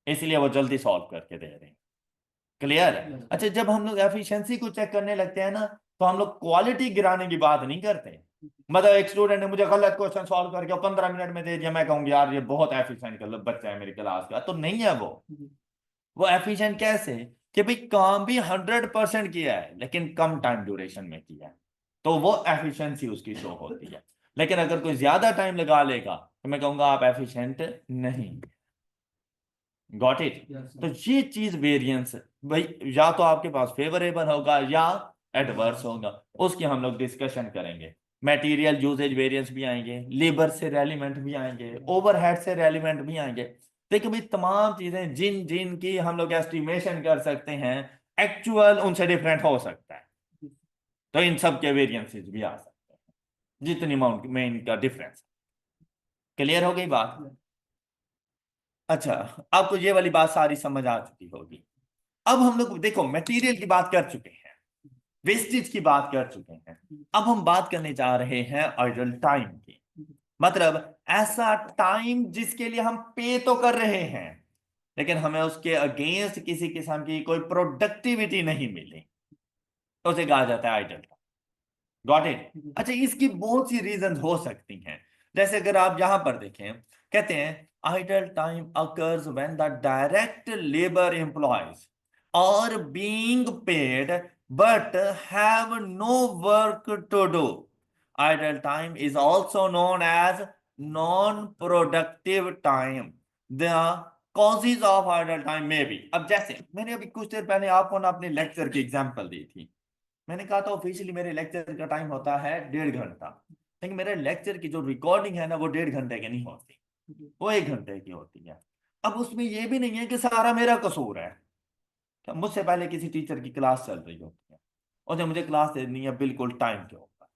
इसलिए वो जल्दी सॉल्व करके दे रहे हैं। क्लियर है? अच्छा, जब हम लोग एफिशिएंसी को चेक करने लगते हैं ना, तो हम लोग क्वालिटी गिराने की बात नहीं करते। मतलब एक स्टूडेंट ने मुझे गलत क्वेश्चन सॉल्व करके 15 मिनट में दे दिया, मैं कहूंगी यार ये बहुत एफिशिएंट बच्चा है मेरी क्लास का, तो नहीं है वो एफिशिएंट कैसे? कि भाई काम भी 100% किया है लेकिन कम टाइम ड्यूरेशन में किया है, तो वो एफिशिएंसी उसकी शो होती है। लेकिन अगर कोई ज्यादा टाइम लगा लेगा तो मैं कहूंगा आप एफिशिएंट नहीं। Got it? तो ये चीज वेरिएंस भाई, या तो आपके पास फेवरेबल होगा या एडवर्स होगा, उसकी हम लोग डिस्कशन करेंगे। मटेरियल यूजेज वेरिएंस भी आएंगे, लेबर से रेलिवेंट भी आएंगे, ओवरहेड से रेलिवेंट भी आएंगे। देखिए भाई, तमाम चीजें जिन जिन की हम लोग एस्टिमेशन कर सकते हैं, एक्चुअल उनसे डिफरेंट हो सकता है, तो इन सब के वेरिएंसेस भी आ सकते हैं जितनी अमाउंट में इनका डिफरेंस। क्लियर हो गई बात? अच्छा, आपको ये वाली बात सारी समझ आ चुकी होगी। अब हम लोग देखो मटेरियल की बात कर चुके हैं, वेस्टेज की बात कर चुके हैं, अब हम बात करने जा रहे हैं आइडल टाइम की। मतलब ऐसा टाइम जिसके लिए हम पे तो कर रहे हैं लेकिन हमें उसके अगेंस्ट किसी किस्म की कोई प्रोडक्टिविटी नहीं मिली, तो उसे कहा जाता है आइडल टाइम। Got it? अच्छा, इसकी बहुत सी रीजन हो सकती हैं। जैसे अगर आप यहां पर देखें, कहते हैं idle time occurs when the direct labor employees are being paid but have no work to do. Idle time is also known as non-productive time. The causes of idle time may be, अब जैसे मैंने अभी कुछ देर पहले आपको ना अपने lecture की एग्जांपल दी थी, मैंने कहा था ऑफिशियली मेरे लेक्चर का टाइम होता है 1.5 घंटा, लेकिन मेरे लेक्चर की जो रिकॉर्डिंग है ना वो 1.5 घंटे की नहीं होती, वो 1 घंटे की होती है। अब उसमें ये भी नहीं है कि सारा मेरा कसूर है, क्या मुझसे पहले किसी टीचर की क्लास चल रही होती है और जब मुझे क्लास देनी है बिल्कुल टाइम के ऊपर,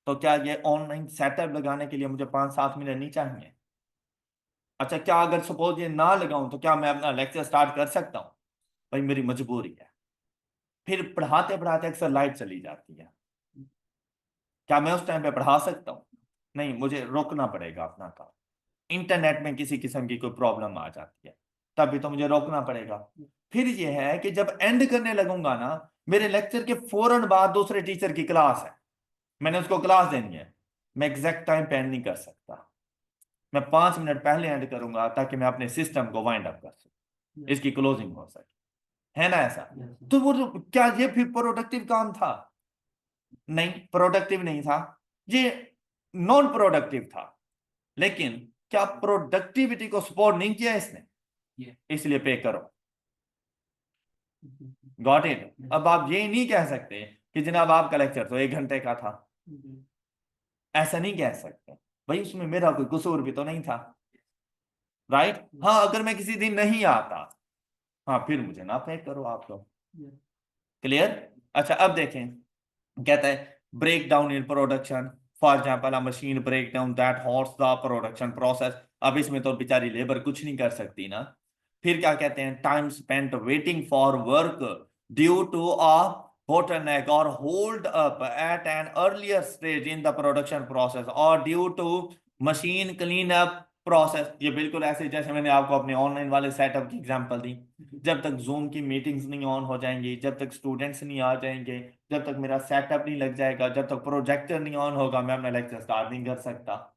तो क्या ये ऑनलाइन सेटअप लगाने के लिए मुझे 5-7 मिनट नहीं चाहिए? अच्छा, क्या अगर सपोज ये ना लगाऊं तो क्या मैं अपना लेक्चर स्टार्ट कर सकता हूँ? भाई मेरी मजबूरी है। फिर पढ़ाते पढ़ाते अक्सर लाइट चली जाती है, क्या मैं उस टाइम पे पढ़ा सकता हूँ? नहीं, मुझे रोकना पड़ेगा अपना काम। इंटरनेट में किसी किस्म की कोई प्रॉब्लम आ जाती है, तभी तो मुझे रोकना पड़ेगा। फिर यह है कि जब एंड करने लगूंगा ना, मेरे लेक्चर के फौरन बाद दूसरे टीचर की क्लास है, मैंने उसको क्लास देनी है, मैं एग्जैक्ट टाइम पे एंड नहीं कर सकता, मैं 5 मिनट पहले एंड करूंगा ताकि मैं अपने सिस्टम को वाइंड अप कर सकूं, इसकी क्लोजिंग हो सके, है ना ऐसा? तो वो क्या ये फिर प्रोडक्टिव काम था? नहीं, प्रोडक्टिव नहीं था, ये नॉन प्रोडक्टिव था। लेकिन क्या प्रोडक्टिविटी को सपोर्ट नहीं किया इसने, इसलिए पे करो। Got it? अब आप ये नहीं कह सकते कि जनाब आपका लेक्चर तो 1 घंटे का था, ऐसा नहीं कह सकते भाई, उसमें मेरा कोई कसूर भी तो नहीं था, राइट? हाँ, अगर मैं किसी दिन नहीं आता, हाँ फिर मुझे ना पे करो आप लोग। क्लियर? अच्छा, अब देखें, कहता है break down in production, for example a machine break down that halts the production process. अब इसमें तो बेचारी लेबर कुछ नहीं कर सकती ना। फिर क्या कहते हैं, time spent waiting for work due to a bottleneck or hold up at an earlier stage in the production process or due to machine cleanup process. ये बिल्कुल ऐसे जैसे मैंने आपको अपने ऑनलाइन वाले सेटअप की एग्जांपल दी, जब तक जूम की मीटिंग्स नहीं ऑन हो जाएंगी, जब तक स्टूडेंट्स नहीं आ जाएंगे, जब तक मेरा सेटअप नहीं लग जाएगा, जब तक प्रोजेक्टर नहीं ऑन होगा, मैं अपना लेक्चर स्टार्ट नहीं कर सकता।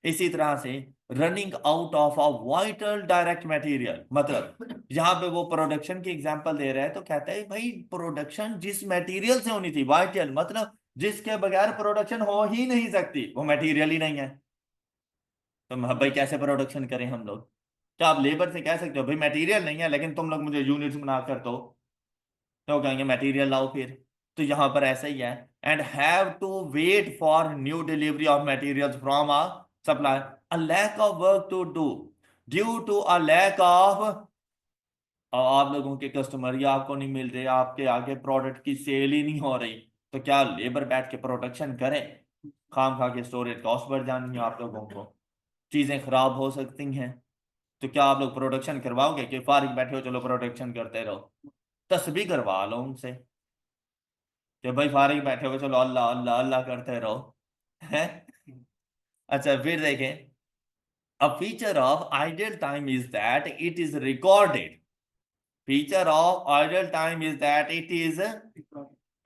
इसी तरह से running out of a vital direct material, मतलब यहाँ पे वो प्रोडक्शन की एग्जांपल दे रहा है तो कहता है भाई प्रोडक्शन जिस मटेरियल से होनी थी, वाइटल मतलब जिसके बगैर प्रोडक्शन हो ही नहीं सकती, वो मटेरियल ही नहीं है, तो भाई कैसे प्रोडक्शन करें हम लोग? क्या आप लेबर से कह सकते हो भाई मटेरियल नहीं है लेकिन तुम लोग मुझे यूनिट्स बनाकर दो, तो कहेंगे मटेरियल लाओ फिर। तो यहां पर ऐसा ही है, and have to wait for new delivery of materials from a supplier, a lack of work to do due to a lack of और आप लोगों के कस्टमर या आपको नहीं मिल रहे, आपके आगे प्रोडक्ट की सेल ही नहीं हो रही, तो क्या लेबर बैठ के प्रोडक्शन करें? खाम खा के स्टोरेज कॉस्ट बढ़ जानी है आप लोगों को, चीजें खराब हो सकती हैं। तो क्या आप लोग प्रोडक्शन करवाओगे कि फारिग बैठे हो चलो प्रोडक्शन करते रहो? तस्बीह करवा लो उनसे कि भाई फारिग बैठे हो चलो अल्लाह अल्लाह अल्लाह करते रहो। हैं? अच्छा फिर देखें, a feature of idle time is that it is recorded. Feature of idle time is that it is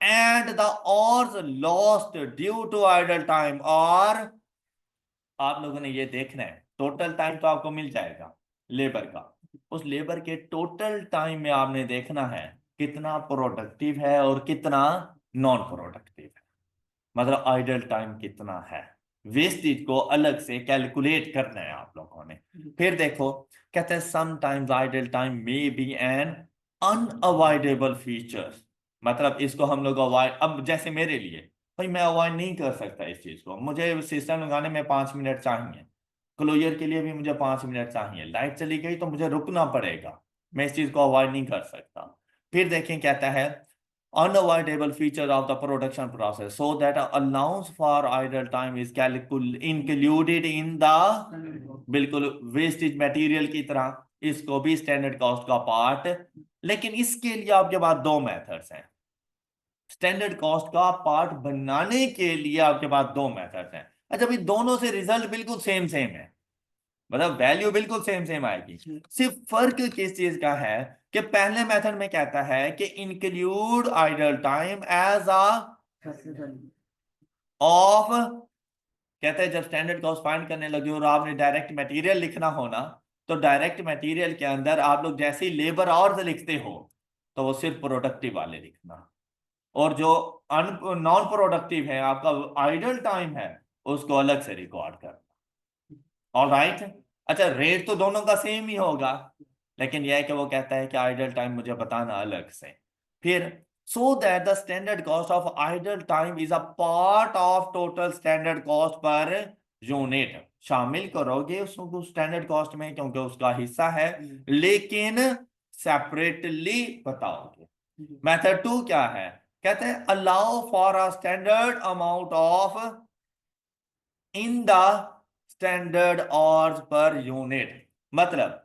and the hours lost due to idle time, और आप लोगों ने ये देखना है टोटल टाइम तो आपको मिल जाएगा लेबर का, उस लेबर के टोटल टाइम में आपने देखना है कितना प्रोडक्टिव है और कितना नॉन प्रोडक्टिव है, मतलब आइडल टाइम कितना है। वेस्टेज को अलग से कैलकुलेट करना है आप लोगों ने। फिर देखो, कहते हैं sometimes idle time may be N unavoidable feature, मतलब इसको हम लोग अवॉइड, अब जैसे मेरे लिए भाई मैं अवॉइड नहीं कर सकता इस चीज को, मुझे सिस्टम लगाने में 5 मिनट चाहिए, क्लोजर के लिए भी मुझे 5 मिनट चाहिए, लाइट चली गई तो मुझे रुकना पड़ेगा, मैं इस चीज को अवॉइड नहीं कर सकता। फिर देखें कहता है unavoidable feature of the production process so that allowance for idle time is included in the, बिल्कुल वेस्टेज मटेरियल की तरह इसको भी स्टैंडर्ड कॉस्ट का पार्ट, लेकिन इसके लिए आपके पास दो मेथड्स हैं। स्टैंडर्ड कॉस्ट का पार्ट बनाने के लिए आपके पास दो मेथड्स हैं। अच्छा भाई दोनों से रिजल्ट बिल्कुल सेम सेम है, मतलब वैल्यू बिल्कुल सेम सेम आएगी, सिर्फ फर्क किस चीज का है कि पहले मेथड में कहता है कि include idle time as a of, कहते हैं जब स्टैंडर्ड कॉस्ट फाइंड करने लगे और आपने डायरेक्ट मटेरियल लिखना हो ना, तो डायरेक्ट मटेरियल के अंदर आप लोग जैसे ही लेबर आवर्स लिखते हो तो वो सिर्फ प्रोडक्टिव वाले लिखना, और जो नॉन प्रोडक्टिव है आपका आइडल टाइम है उसको अलग से रिकॉर्ड करना। All right. अच्छा रेट तो दोनों का सेम ही होगा, लेकिन यह है कि वो कहता है कि आइडल टाइम मुझे बताना अलग से। फिर so that the standard cost of idle time is a part of total standard cost per unit, शामिल करोगे उसको स्टैंडर्ड कॉस्ट में क्योंकि उसका हिस्सा है, लेकिन सेपरेटली बताओगे। मेथड 2 क्या है, कहते हैं allow for a standard amount of in the standard hours per unit, मतलब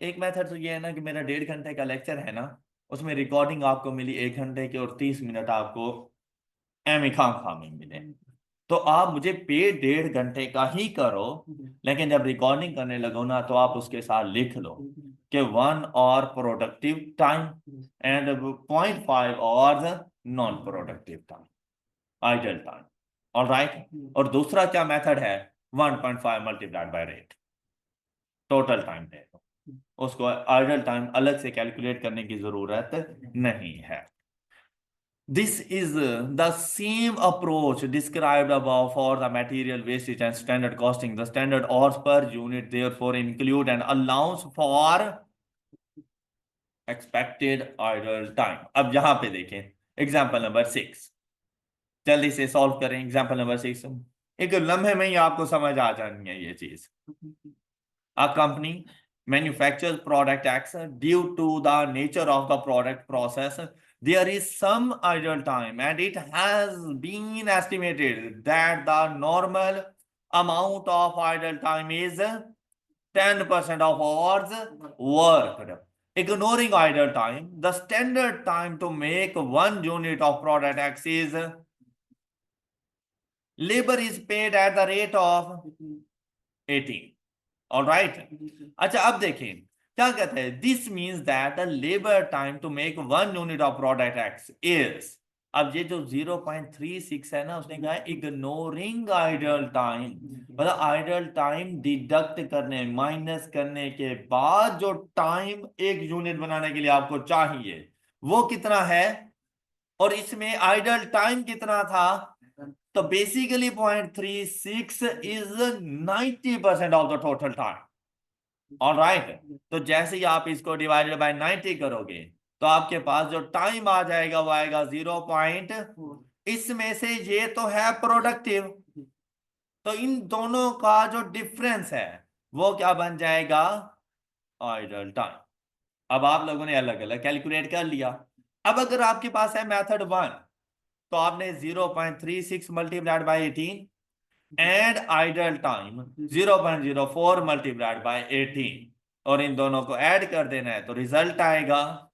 एक मेथड तो ये है ना कि मेरा 1.5 घंटे का लेक्चर है ना, उसमें रिकॉर्डिंग आपको मिली 1 घंटे की और 30 मिनट आपको एम खाम खाम में मिले, तो आप मुझे पे 1.5 घंटे का ही करो, लेकिन जब रिकॉर्डिंग करने लगो ना तो आप उसके साथ लिख लो कि 1 hour productive time and 0.5 hours non productive time, idle time. All right. और दूसरा क्या मेथड है, 1.5 multiplied by rate, total time दे दो, उसको आइडल टाइम अलग से कैलकुलेट करने की जरूरत नहीं है। This is the same approach described above for the material wastage and standard costing. The standard hours per unit therefore include an allowance for expected idle time। अब यहां पे देखें एग्जांपल नंबर 6, जल्दी से सॉल्व करें एग्जांपल नंबर 6, एक लम्हे में ही आपको समझ आ जानी है ये चीज। A company manufactures product X. Due to the nature of the product process, there is some idle time, and it has been estimated that the normal amount of idle time is 10% of hours worked. Ignoring idle time, the standard time to make 1 unit of product X is labor is paid at the rate of 18। All right. अच्छा अब देखें क्या कहते हैं, this means that the labour time to make 1 unit of product X is, अब ये जो 0.36 है ना उसने कहा है इग्नोरिंग आइडल टाइम, मतलब आइडल टाइम डिडक्ट करने माइनस करने के बाद जो टाइम 1 यूनिट बनाने के लिए आपको चाहिए वो कितना है, और इसमें आइडल टाइम कितना था, तो basically 0.36 is 90% of the total time. All right. तो जैसे ही आप इसको डिवाइडेड बाय 90 करोगे तो आपके पास जो टाइम आ जाएगा वो आएगा 0.4। इसमें से ये तो है प्रोडक्टिव, तो इन दोनों का जो डिफरेंस है वो क्या बन जाएगा, आइडल टाइम। अब आप लोगों ने अलग अलग कैलकुलेट कर लिया। अब अगर आपके पास है मेथड 1, तो आपने 0.36 multiplied by 18 and idle time 0.04 multiplied by 18, और इन दोनों को ऐड कर देना है तो रिजल्ट आएगा।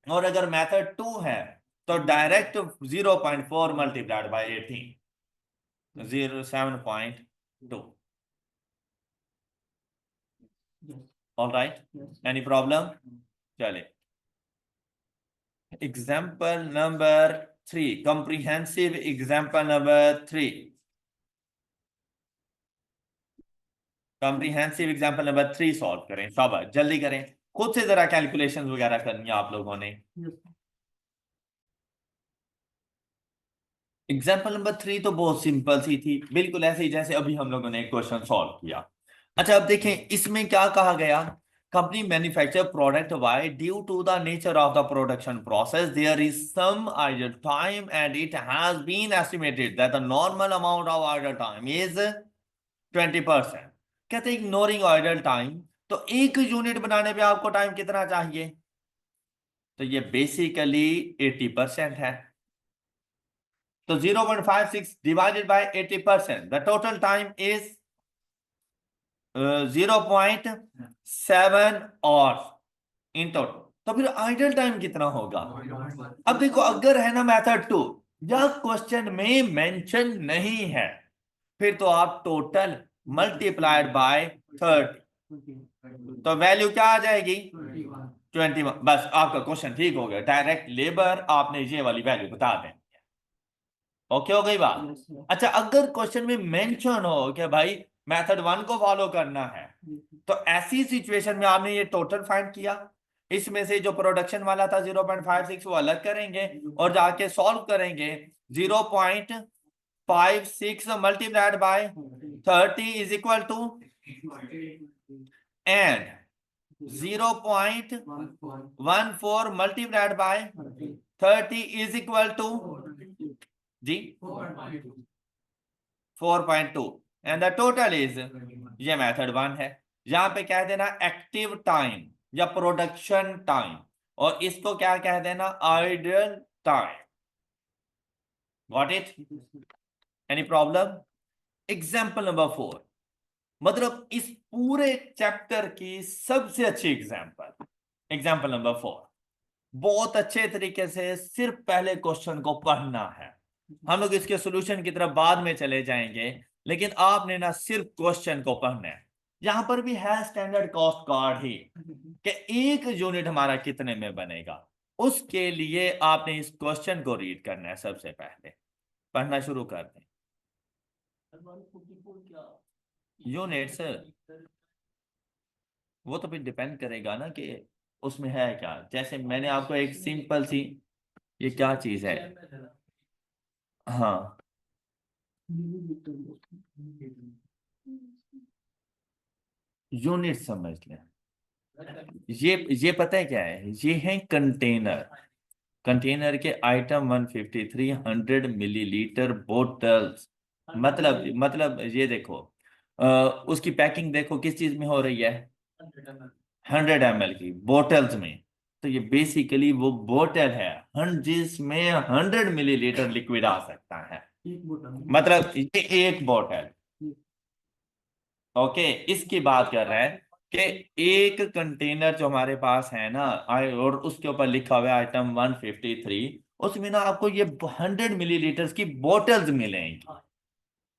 और अगर मेथड 2 है तो direct 0.4 multiplied by 18, 07.2। All right, any problem? चले, example number 3, comprehensive example number 3, comprehensive example number 3 solve करें। शाबाश, जल्दी करें, खुद से जरा कैलकुलेशंस वगैरह करनी है आप लोगों ने। एग्जाम्पल नंबर 3 तो बहुत सिंपल सी थी, बिल्कुल ऐसे ही जैसे अभी हम लोगों ने एक क्वेश्चन सॉल्व किया। अच्छा, अब देखें इसमें क्या कहा गया। Company manufacture product Y due to the nature of the production process there is some idle time and it has been estimated that the normal amount of idle time is 20%। कहते हैं इग्नोरिंग आइडल टाइम, तो एक unit बनाने पे आपको time कितना चाहिए? तो ये बेसिकली 80% है। तो 0.56 divided by 80%, the total time is 0.7 और इन टोटल। तो फिर आइडल टाइम कितना होगा? अब देखो, अगर है ना मेथड 2 या क्वेश्चन में मेंशन नहीं है, फिर तो आप टोटल मल्टीप्लाइड बाय 30, तो वैल्यू क्या आ जाएगी? 21। बस आपका क्वेश्चन ठीक हो गया, डायरेक्ट लेबर आपने ये वाली वैल्यू बता दें। ओके हो गई बात? अच्छा, अगर क्वेश्चन में मेंशन हो कि भाई मेथड 1 को फॉलो करना है, तो ऐसी सिचुएशन में आपने ये टोटल फाइंड किया, इसमें से जो प्रोडक्शन वाला था 0.56 वो अलग करेंगे और जाके सॉल्व करेंगे। 0.56 multiplied by 30 is equal to, and 0.14 multiplied by 30 is equal to जी 4.2, एंड द टोटल इज, ये मेथड 1 है। यहां पे कह देना एक्टिव टाइम या प्रोडक्शन टाइम, और इसको क्या कह देना? Idle time. Got it? Any problem? Example number 4, मतलब इस पूरे चैप्टर की सबसे अच्छी एग्जाम्पल, एग्जाम्पल नंबर 4। बहुत अच्छे तरीके से सिर्फ पहले क्वेश्चन को पढ़ना है, हम लोग इसके सॉल्यूशन की तरफ बाद में चले जाएंगे, लेकिन आपने ना सिर्फ क्वेश्चन को पढ़ना है। यहां पर भी है स्टैंडर्ड कॉस्ट कार्ड ही कि एक यूनिट हमारा कितने में बनेगा। उसके लिए आपने इस क्वेश्चन को रीड करना है। सबसे पहले पढ़ना शुरू कर दें। यूनिट्स वो तो फिर डिपेंड करेगा ना कि उसमें है क्या। जैसे मैंने आपको एक सिंपल सी, ये क्या चीज है, हाँ, यूनिट समझ लें। ये पता है क्या है? ये है कंटेनर। कंटेनर के आइटम 153 100 मिलीलीटर बोटल्स। मतलब ये देखो, उसकी पैकिंग देखो किस चीज में हो रही है? 100 ml की बोटल्स में। तो ये बेसिकली वो बोतल है जिसमें 100 मिलीलीटर लिक्विड आ सकता है। मतलब ये एक बोतल। ओके, इसकी बात कर रहे हैं कि एक कंटेनर जो हमारे पास है ना, और उसके ऊपर लिखा हुआ है आइटम 153, उसमें ना आपको ये 100 मिलीलीटर की बोटल्स मिलेंगी।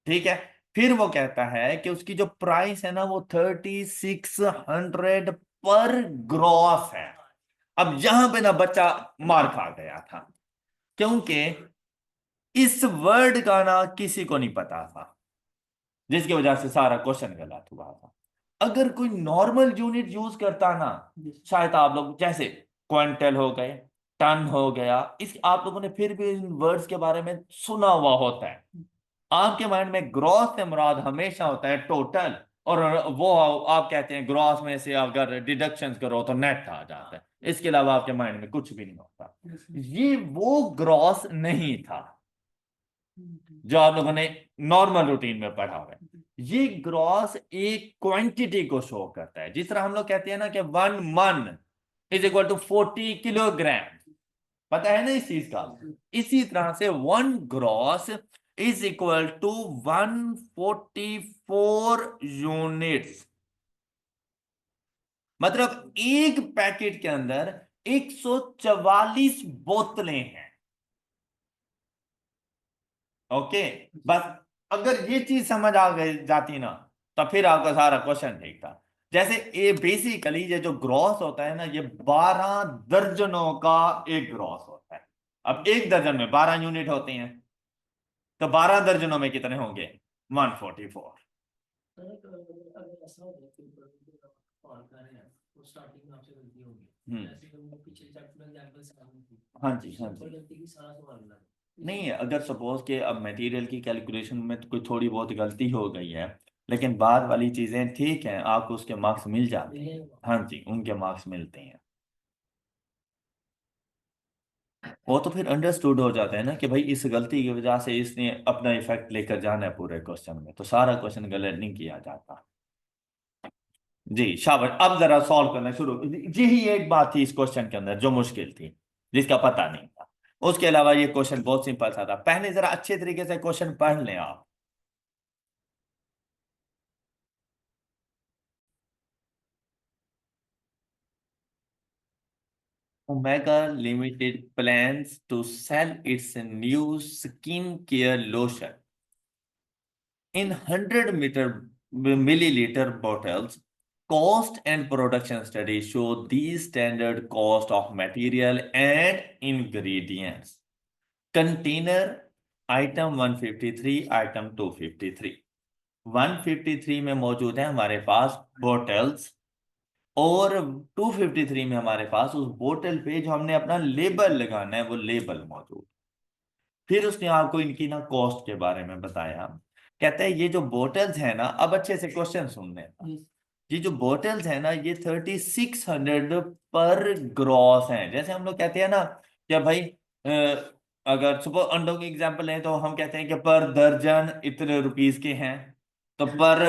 ठीक है, फिर वो कहता है कि उसकी जो प्राइस है ना वो 3600 पर ग्रॉस है। अब यहां पे ना बच्चा मार खा गया था, क्योंकि इस वर्ड का ना किसी को नहीं पता था, जिसकी वजह से सारा क्वेश्चन गलत हुआ था। अगर कोई नॉर्मल यूनिट यूज करता ना, शायद आप लोग जैसे क्विंटल हो गए, टन हो गया, इस आप लोगों ने फिर भी इन वर्ड्स के बारे में सुना हुआ होता है। आपके माइंड में ग्रॉस से मुराद हमेशा होता है टोटल, और वो आप कहते हैं ग्रॉस में से अगर डिडक्शंस करो तो नेट आ जाता है। इसके अलावा आपके माइंड में कुछ भी नहीं होता। ये वो ग्रॉस नहीं था जो आप लोगों ने नॉर्मल रूटीन में पढ़ा हुआ है। ये ग्रॉस एक क्वांटिटी को शो करता है। जिस तरह हम लोग कहते हैं ना कि 1 मन, इज इक्वल टू 40 किलोग्राम। पता है ना इस चीज का। इसी तरह से 1 gross is equal to 144 units. मतलब एक पैकेट के अंदर 144 बोतलें हैं। ओके, बस अगर ये चीज समझ आ गई जाती ना, तो फिर आपका सारा क्वेश्चन ठीक था। जैसे ये बेसिकली ये जो ग्रॉस होता है ना, ये 12 दर्जनों का एक ग्रॉस होता है। अब एक दर्जन में 12 यूनिट होती हैं, तो 12 दर्जनों में कितने होंगे? 144। हम्म। हाँ जी, हाँ जी। नहीं, अगर सपोज के अब मटेरियल की कैलकुलेशन में तो कोई थोड़ी बहुत गलती हो गई है, लेकिन बाद वाली चीजें ठीक हैं, आपको उसके मार्क्स मिल जाते हैं। हाँ जी, उनके मार्क्स मिलते हैं। वो तो फिर अंडरस्टूड हो जाता है ना कि भाई इस गलती की वजह से इसने अपना इफेक्ट लेकर जाना है पूरे क्वेश्चन में, तो सारा क्वेश्चन गलत नहीं किया जाता। जी शाबाश, अब जरा सॉल्व करना शुरू। यही एक बात थी इस क्वेश्चन के अंदर जो मुश्किल थी, जिसका पता नहीं था। उसके अलावा ये क्वेश्चन बहुत सिंपल सा था। पहले जरा अच्छे तरीके से क्वेश्चन पढ़ लें आप। Omega Limited plans to sell its new skin care lotion in 100 milliliter bottles. Cost and production studies show the standard cost of material and ingredients. Container item 153, item 253। 153 में मौजूद है हमारे पास बोटल्स, और 253 में हमारे पास उस बोतल पे जो हमने अपना लेबल लगाना है वो लेबल मौजूद। फिर उसने आपको इनकी ना कॉस्ट के बारे में बताया। कहता है ये जो बोटल्स है ना, अब अच्छे से क्वेश्चन सुन लेना। ये जो बोटल्स है ना, ये 3600 पर ग्रॉस है। जैसे हम लोग कहते हैं ना कि भाई अगर सुपर अंडों की एग्जांपल है तो हम कहते हैं कि पर दर्जन इतने रुपीस के हैं। तो पर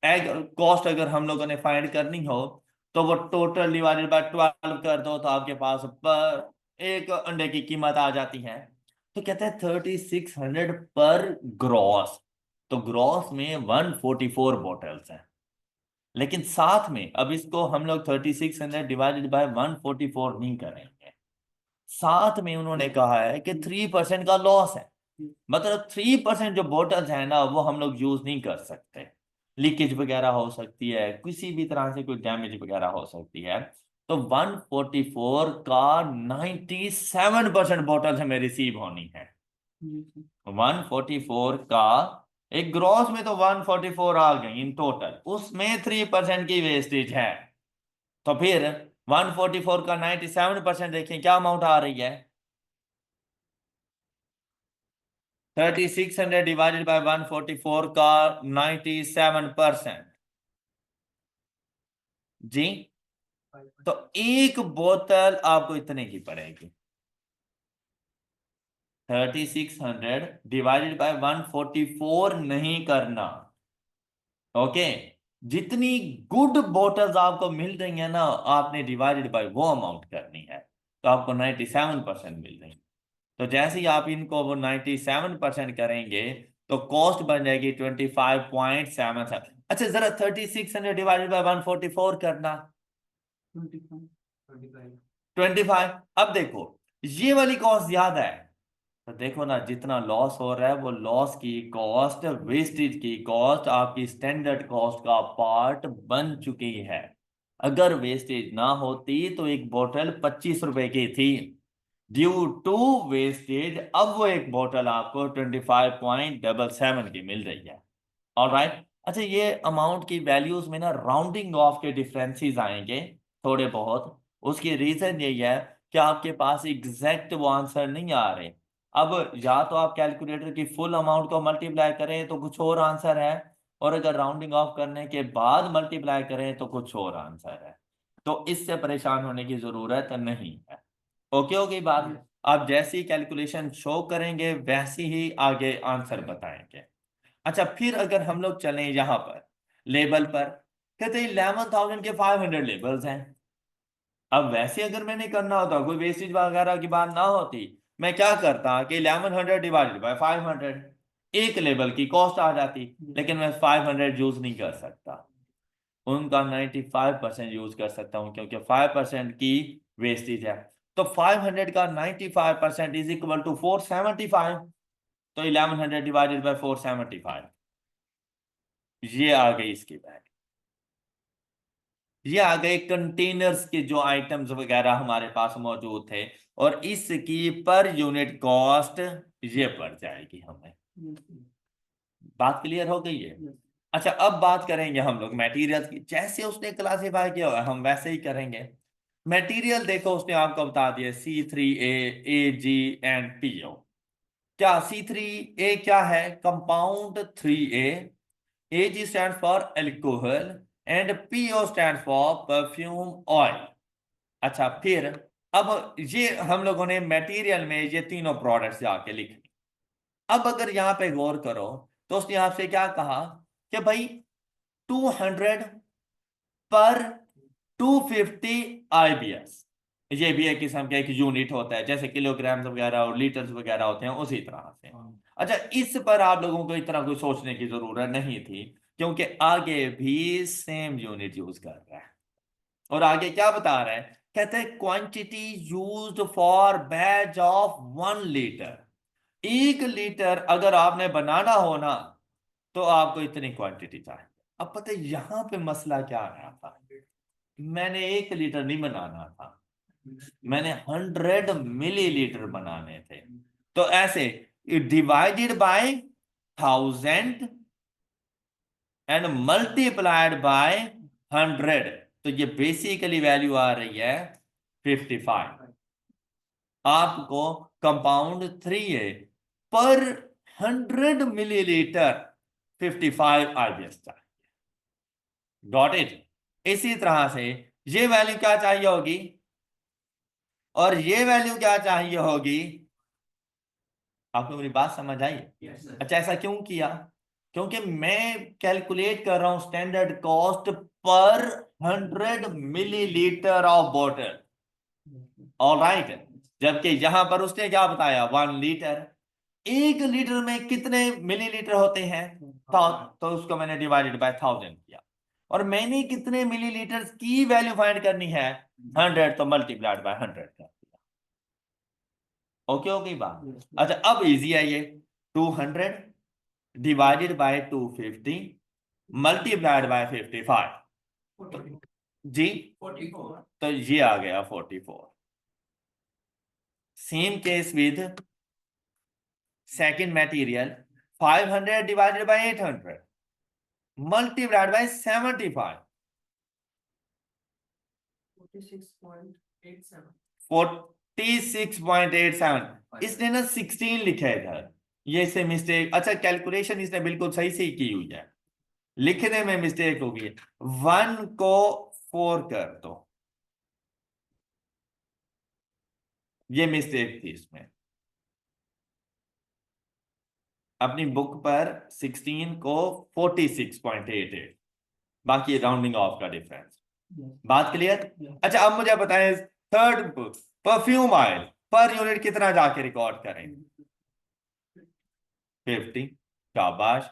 एग कॉस्ट अगर हम लोगों ने फाइंड करनी हो, तो वो टोटल डिवाइडेड बाय 12 कर दो, तो आपके पास पर एक अंडे की कीमत आ जाती है। तो कहता है 3600 पर ग्रॉस। तो ग्रॉस में 144 बॉटल्स हैं। लेकिन साथ में अब इसको हम लोग 3600 डिवाइडेड बाय 144 नहीं करेंगे। साथ में उन्होंने कहा है कि 3% का लॉस है। मतलब 3% जो बोतल्स है ना, वो हम लोग यूज नहीं कर सकते। लीकेज वगैरह हो सकती है, किसी भी तरह से कोई डैमेज वगैरह हो सकती है। तो 144 का 97% बोतल्स हमें रिसीव होनी है। 144 का एक ग्रॉस में तो 144 आ गई इन टोटल, उसमें 3% की वेस्टेज है। तो फिर 144 का 97% देखें क्या अमाउंट आ रही है। 3600 डिवाइडेड बाय 144 का 97%। जी, तो एक बोतल आपको इतने की पड़ेगी। 3600 डिवाइडेड बाय 144 नहीं करना। ओके, जितनी गुड बोटल्स आपको मिल रही है ना, आपने डिवाइडेड बाय वो अमाउंट करनी है। तो आपको 97% मिल रही है। तो जैसे ही आप इनको वो 97% करेंगे, तो कॉस्ट बन जाएगी 25.77। अच्छा, जरा 3600 डिवाइडेड बाय 144 करना। 25। अब देखो, ये वाली कॉस्ट ज्यादा है। तो देखो ना, जितना लॉस हो रहा है वो लॉस की कॉस्ट, वेस्टेज की कॉस्ट आपकी स्टैंडर्ड कॉस्ट का पार्ट बन चुकी है। अगर वेस्टेज ना होती तो एक बोतल 25 रुपए की थी। ड्यू टू वेस्टेज अब वो एक बोतल आपको 25.77 की मिल रही है। ऑलराइट। अच्छा, ये अमाउंट की वैल्यूज में ना राउंडिंग ऑफ के डिफरेंसेस आएंगे थोड़े बहुत। उसकी रीजन यही है कि आपके पास एग्जैक्ट वो आंसर नहीं आ रहे। अब या तो आप कैलकुलेटर की फुल अमाउंट को मल्टीप्लाई करें तो कुछ और आंसर है, और अगर राउंडिंग ऑफ करने के बाद मल्टीप्लाई करें तो कुछ और आंसर है। तो इससे परेशान होने की जरूरत नहीं है। ओके हो गई बात। आप जैसी कैलकुलेशन शो करेंगे वैसी ही आगे आंसर बताएंगे। अच्छा, फिर अगर हम लोग चलें यहां पर लेबल पर, कहते हैं 11,500 लेबल्स हैं। अब वैसे अगर मैंने करना होता, कोई वेस्टेज वगैरह की बात ना होती, मैं क्या करता कि 1100 डिवाइडेड बाय 500, एक लेवल की कॉस्ट आ जाती। लेकिन मैं 500 यूज नहीं कर सकता, उनका 95% यूज कर सकता हूं, क्योंकि 5% की वेस्टेज है। तो 500 का 95% इज इक्वल टू 475। तो 1100 डिवाइडेड बाय 475, ये आ गई इसकी वैल्यू। ये आ गए कंटेनर्स के जो आइटम्स वगैरह हमारे पास मौजूद थे, और इसकी पर यूनिट कॉस्ट ये पड़ जाएगी हमें। बात क्लियर हो गई है? अच्छा, अब बात करेंगे हम लोग मटेरियल की। जैसे उसने क्लासिफाई किया हुआ है हम वैसे ही करेंगे। मटेरियल देखो, उसने आपको बता दिया C3A, AG एंड PO। क्या C3A क्या है? Compound 3A, AG stand for alcohol and PO stand for perfume oil. अच्छा, फिर अब ये हम लोगों ने मटेरियल में ये तीनों प्रोडक्ट्स जाके लिखे। अब अगर यहां पे गौर करो, तो उसने आपसे क्या कहा कि भाई 200 पर 250 IBS, ये भी एक किस्म का एक यूनिट होता है, जैसे किलोग्राम्स वगैरह और लीटर्स वगैरह होते हैं उसी तरह से। अच्छा, इस पर आप लोगों को इतना कुछ सोचने की जरूरत नहीं थी, क्योंकि आगे भी सेम यूनिट यूज कर रहा है। और आगे क्या बता रहा है? कहते हैं quantity used for batch of 1 litre. 1 litre अगर आपने बनाना हो ना, तो आपको इतनी क्वांटिटी चाहिए। अब पता है यहां पे मसला क्या आ रहा था? मैंने 1 लीटर नहीं बनाना था, मैंने 100 मिलीलीटर बनाने थे। तो ऐसे divided by 1000 and multiplied by 100, तो ये बेसिकली वैल्यू आ रही है 55। आपको कंपाउंड 3A पर 100 मिलीलीटर 55 IBS चाहिए। Got it? इसी तरह से ये वैल्यू क्या चाहिए होगी, और ये वैल्यू क्या चाहिए होगी? आपको मेरी बात समझ आई? अच्छा, ऐसा क्यों किया? क्योंकि मैं कैलकुलेट कर रहा हूं standard cost per 100 millilitre of water. All right. जबकि यहां पर उसने क्या बताया? 1 लीटर। 1 लीटर में कितने मिलीलीटर होते हैं? तो उसको मैंने डिवाइडेड बाय 1000 किया। और मैंने कितने मिलीलीटर की वैल्यू फाइंड करनी है? 100, तो मल्टीप्लाइड बाय 100 कर दिया। ओके, हो गई बात? अच्छा, अब इजी है ये। 200 डिवाइडेड बाय 250 मल्टीप्लाइड बाय 55। जी, तो ये आ गया 44। Same case with second material, 500 divided by 800 multiplied by 75। 46.87। इसने ना 16 लिखा है इधर, ये से मिस्टेक। अच्छा, कैलकुलेशन इसने बिल्कुल सही से ही की हुई है, लिखने में मिस्टेक होगी। 1 को 4 कर दो, ये मिस्टेक थी इसमें। अपनी बुक पर 16 को 46.88, बाकी राउंडिंग ऑफ का डिफरेंस। बात क्लियर? अच्छा, अब मुझे बताएं third, perfume oil per unit कितना जाके रिकॉर्ड करें? 50। शाबाश।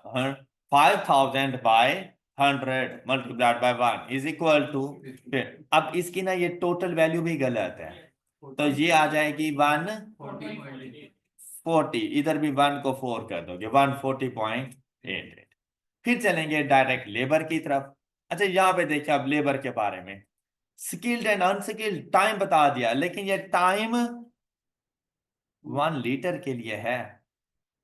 5000 by 100 multiplied by 1 is equal to. फिर अब इसकी ना ये टोटल वैल्यू भी गलत है, तो ये आ जाएगी 140। इधर भी 1 को 4 कर दोगे, 140.88। फिर चलेंगे डायरेक्ट लेबर की तरफ। अच्छा, यहां पे देखिए अब लेबर के बारे में, स्किल्ड एंड अनस्किल्ड टाइम बता दिया, लेकिन ये टाइम 1 लीटर के लिए है।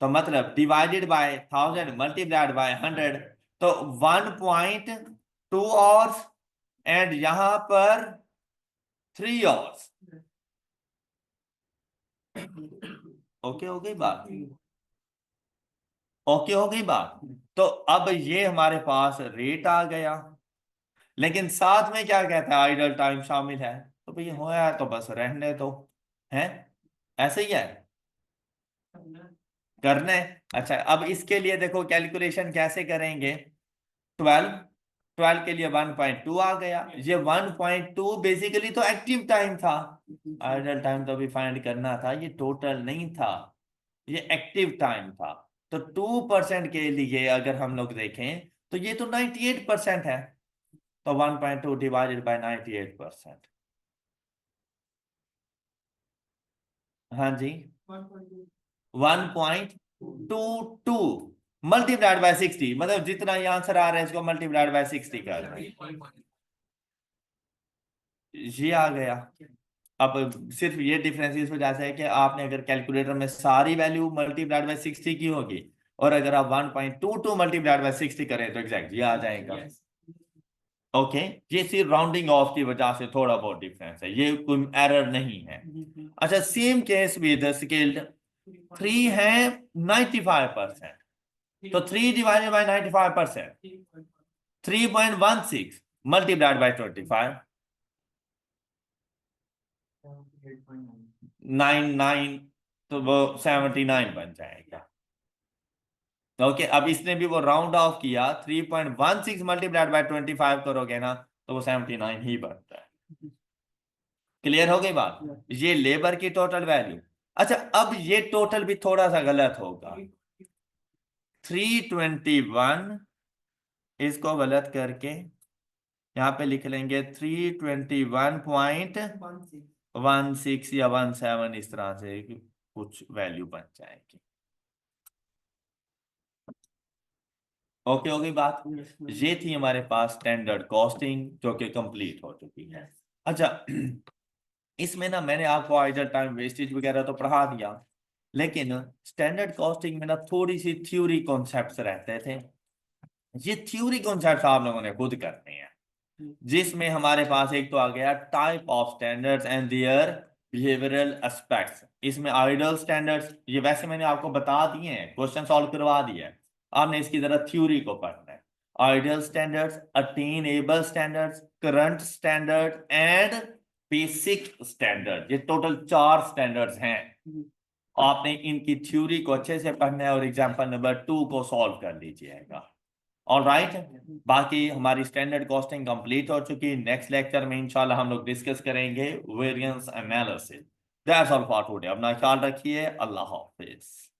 तो मतलब डिवाइडेड बाय 1000 मल्टीप्लाइड बाय 100, तो 1.2 आवर्स, एंड यहां पर 3 आवर्स। ओके, हो गई बात? ओके, हो गई बात? तो अब ये हमारे पास रेट आ गया, लेकिन साथ में क्या कहता है? आइडल टाइम शामिल है। तो भाई होया तो बस रहने दो, है ऐसे ही है, करने। अच्छा, अब इसके लिए देखो कैलकुलेशन कैसे करेंगे। 12 12 के लिए 1.2 आ गया। ये 1.2 बेसिकली तो एक्टिव टाइम था, आइडल टाइम तो अभी फाइंड करना था, ये टोटल नहीं था, ये एक्टिव टाइम था। तो 2% के लिए अगर हम लोग देखें तो ये तो 98% है, तो 1.2 डिवाइडेड बाय 98%। हाँ जी, 1.22 मल्टीप्लाइड बाय 60, मतलब जितना ये आंसर आ रहा है इसको मल्टीप्लाइड बाय 60 कर रहे हैं, ये आ गया। अब सिर्फ ये डिफरेंस इस वजह से है कि आपने अगर कैलकुलेटर में सारी वैल्यू मल्टीप्लाइड बाय 60 की होगी, और अगर आप 1.22 मल्टीप्लाइड बाय 60 करें तो एग्जैक्ट ये आ जाएगा। ओके, ये सिर्फ राउंडिंग ऑफ की वजह से थोड़ा बहुत डिफरेंस है, ये कोई एरर नहीं है। अच्छा, सेम केस विद स्केल्ड 3 है 95%, तो 3 डिवाइडेड बाय 95%, 3.16 मल्टीप्लाइड बाय 25, 99, तो वो 79 बन जाएगा। ओके, अब इसने भी वो राउंड ऑफ किया, 3.16 मल्टीप्लाइड बाय 25 करोगे ना तो वो 79 ही बनता है। क्लियर हो गई बात? ये लेबर की टोटल वैल्यू। अच्छा, अब ये टोटल भी थोड़ा सा गलत होगा, 321 इसको गलत करके यहाँ पे लिख लेंगे 321.16 या 17, इस तरह से कुछ वैल्यू बन जाएगी। ओके हो गई बात? ये थी हमारे पास स्टैंडर्ड कॉस्टिंग जो कि कंप्लीट हो चुकी है। अच्छा, इसमें ना मैंने आपको आइडल टाइम वेस्टेज वगैरह तो पढ़ा दिया, लेकिन स्टैंडर्ड कॉस्टिंग में ना थोड़ी सी थ्योरी कॉन्सेप्ट्स रहते थे। ये थ्योरी कॉन्सेप्ट्स आप लोगों ने खुद करने हैं, जिसमें हमारे पास एक तो आ गया type of standards and their behavioural aspects. इसमें आइडल स्टैंडर्ड्स ये वैसे मैंने आपको बता दिए हैं, क्वेश्चन सॉल्व करवा दिया है, आपने इसकी जरा थ्योरी को पढ़ना है। Ideal standards, attainable standards, current standard and basic standard, ये टोटल 4 स्टैंडर्ड्स हैं। आपने इनकी थ्योरी को अच्छे से पढ़ना है और एग्जाम्पल नंबर 2 को सॉल्व कर लीजिएगा। ऑल राइट, बाकी हमारी स्टैंडर्ड कॉस्टिंग कंप्लीट हो चुकी है। नेक्स्ट लेक्चर में इंशाल्लाह हम लोग डिस्कस करेंगे variance analysis. That's all for today. अपना ख्याल रखिए, अल्लाह हाफिज।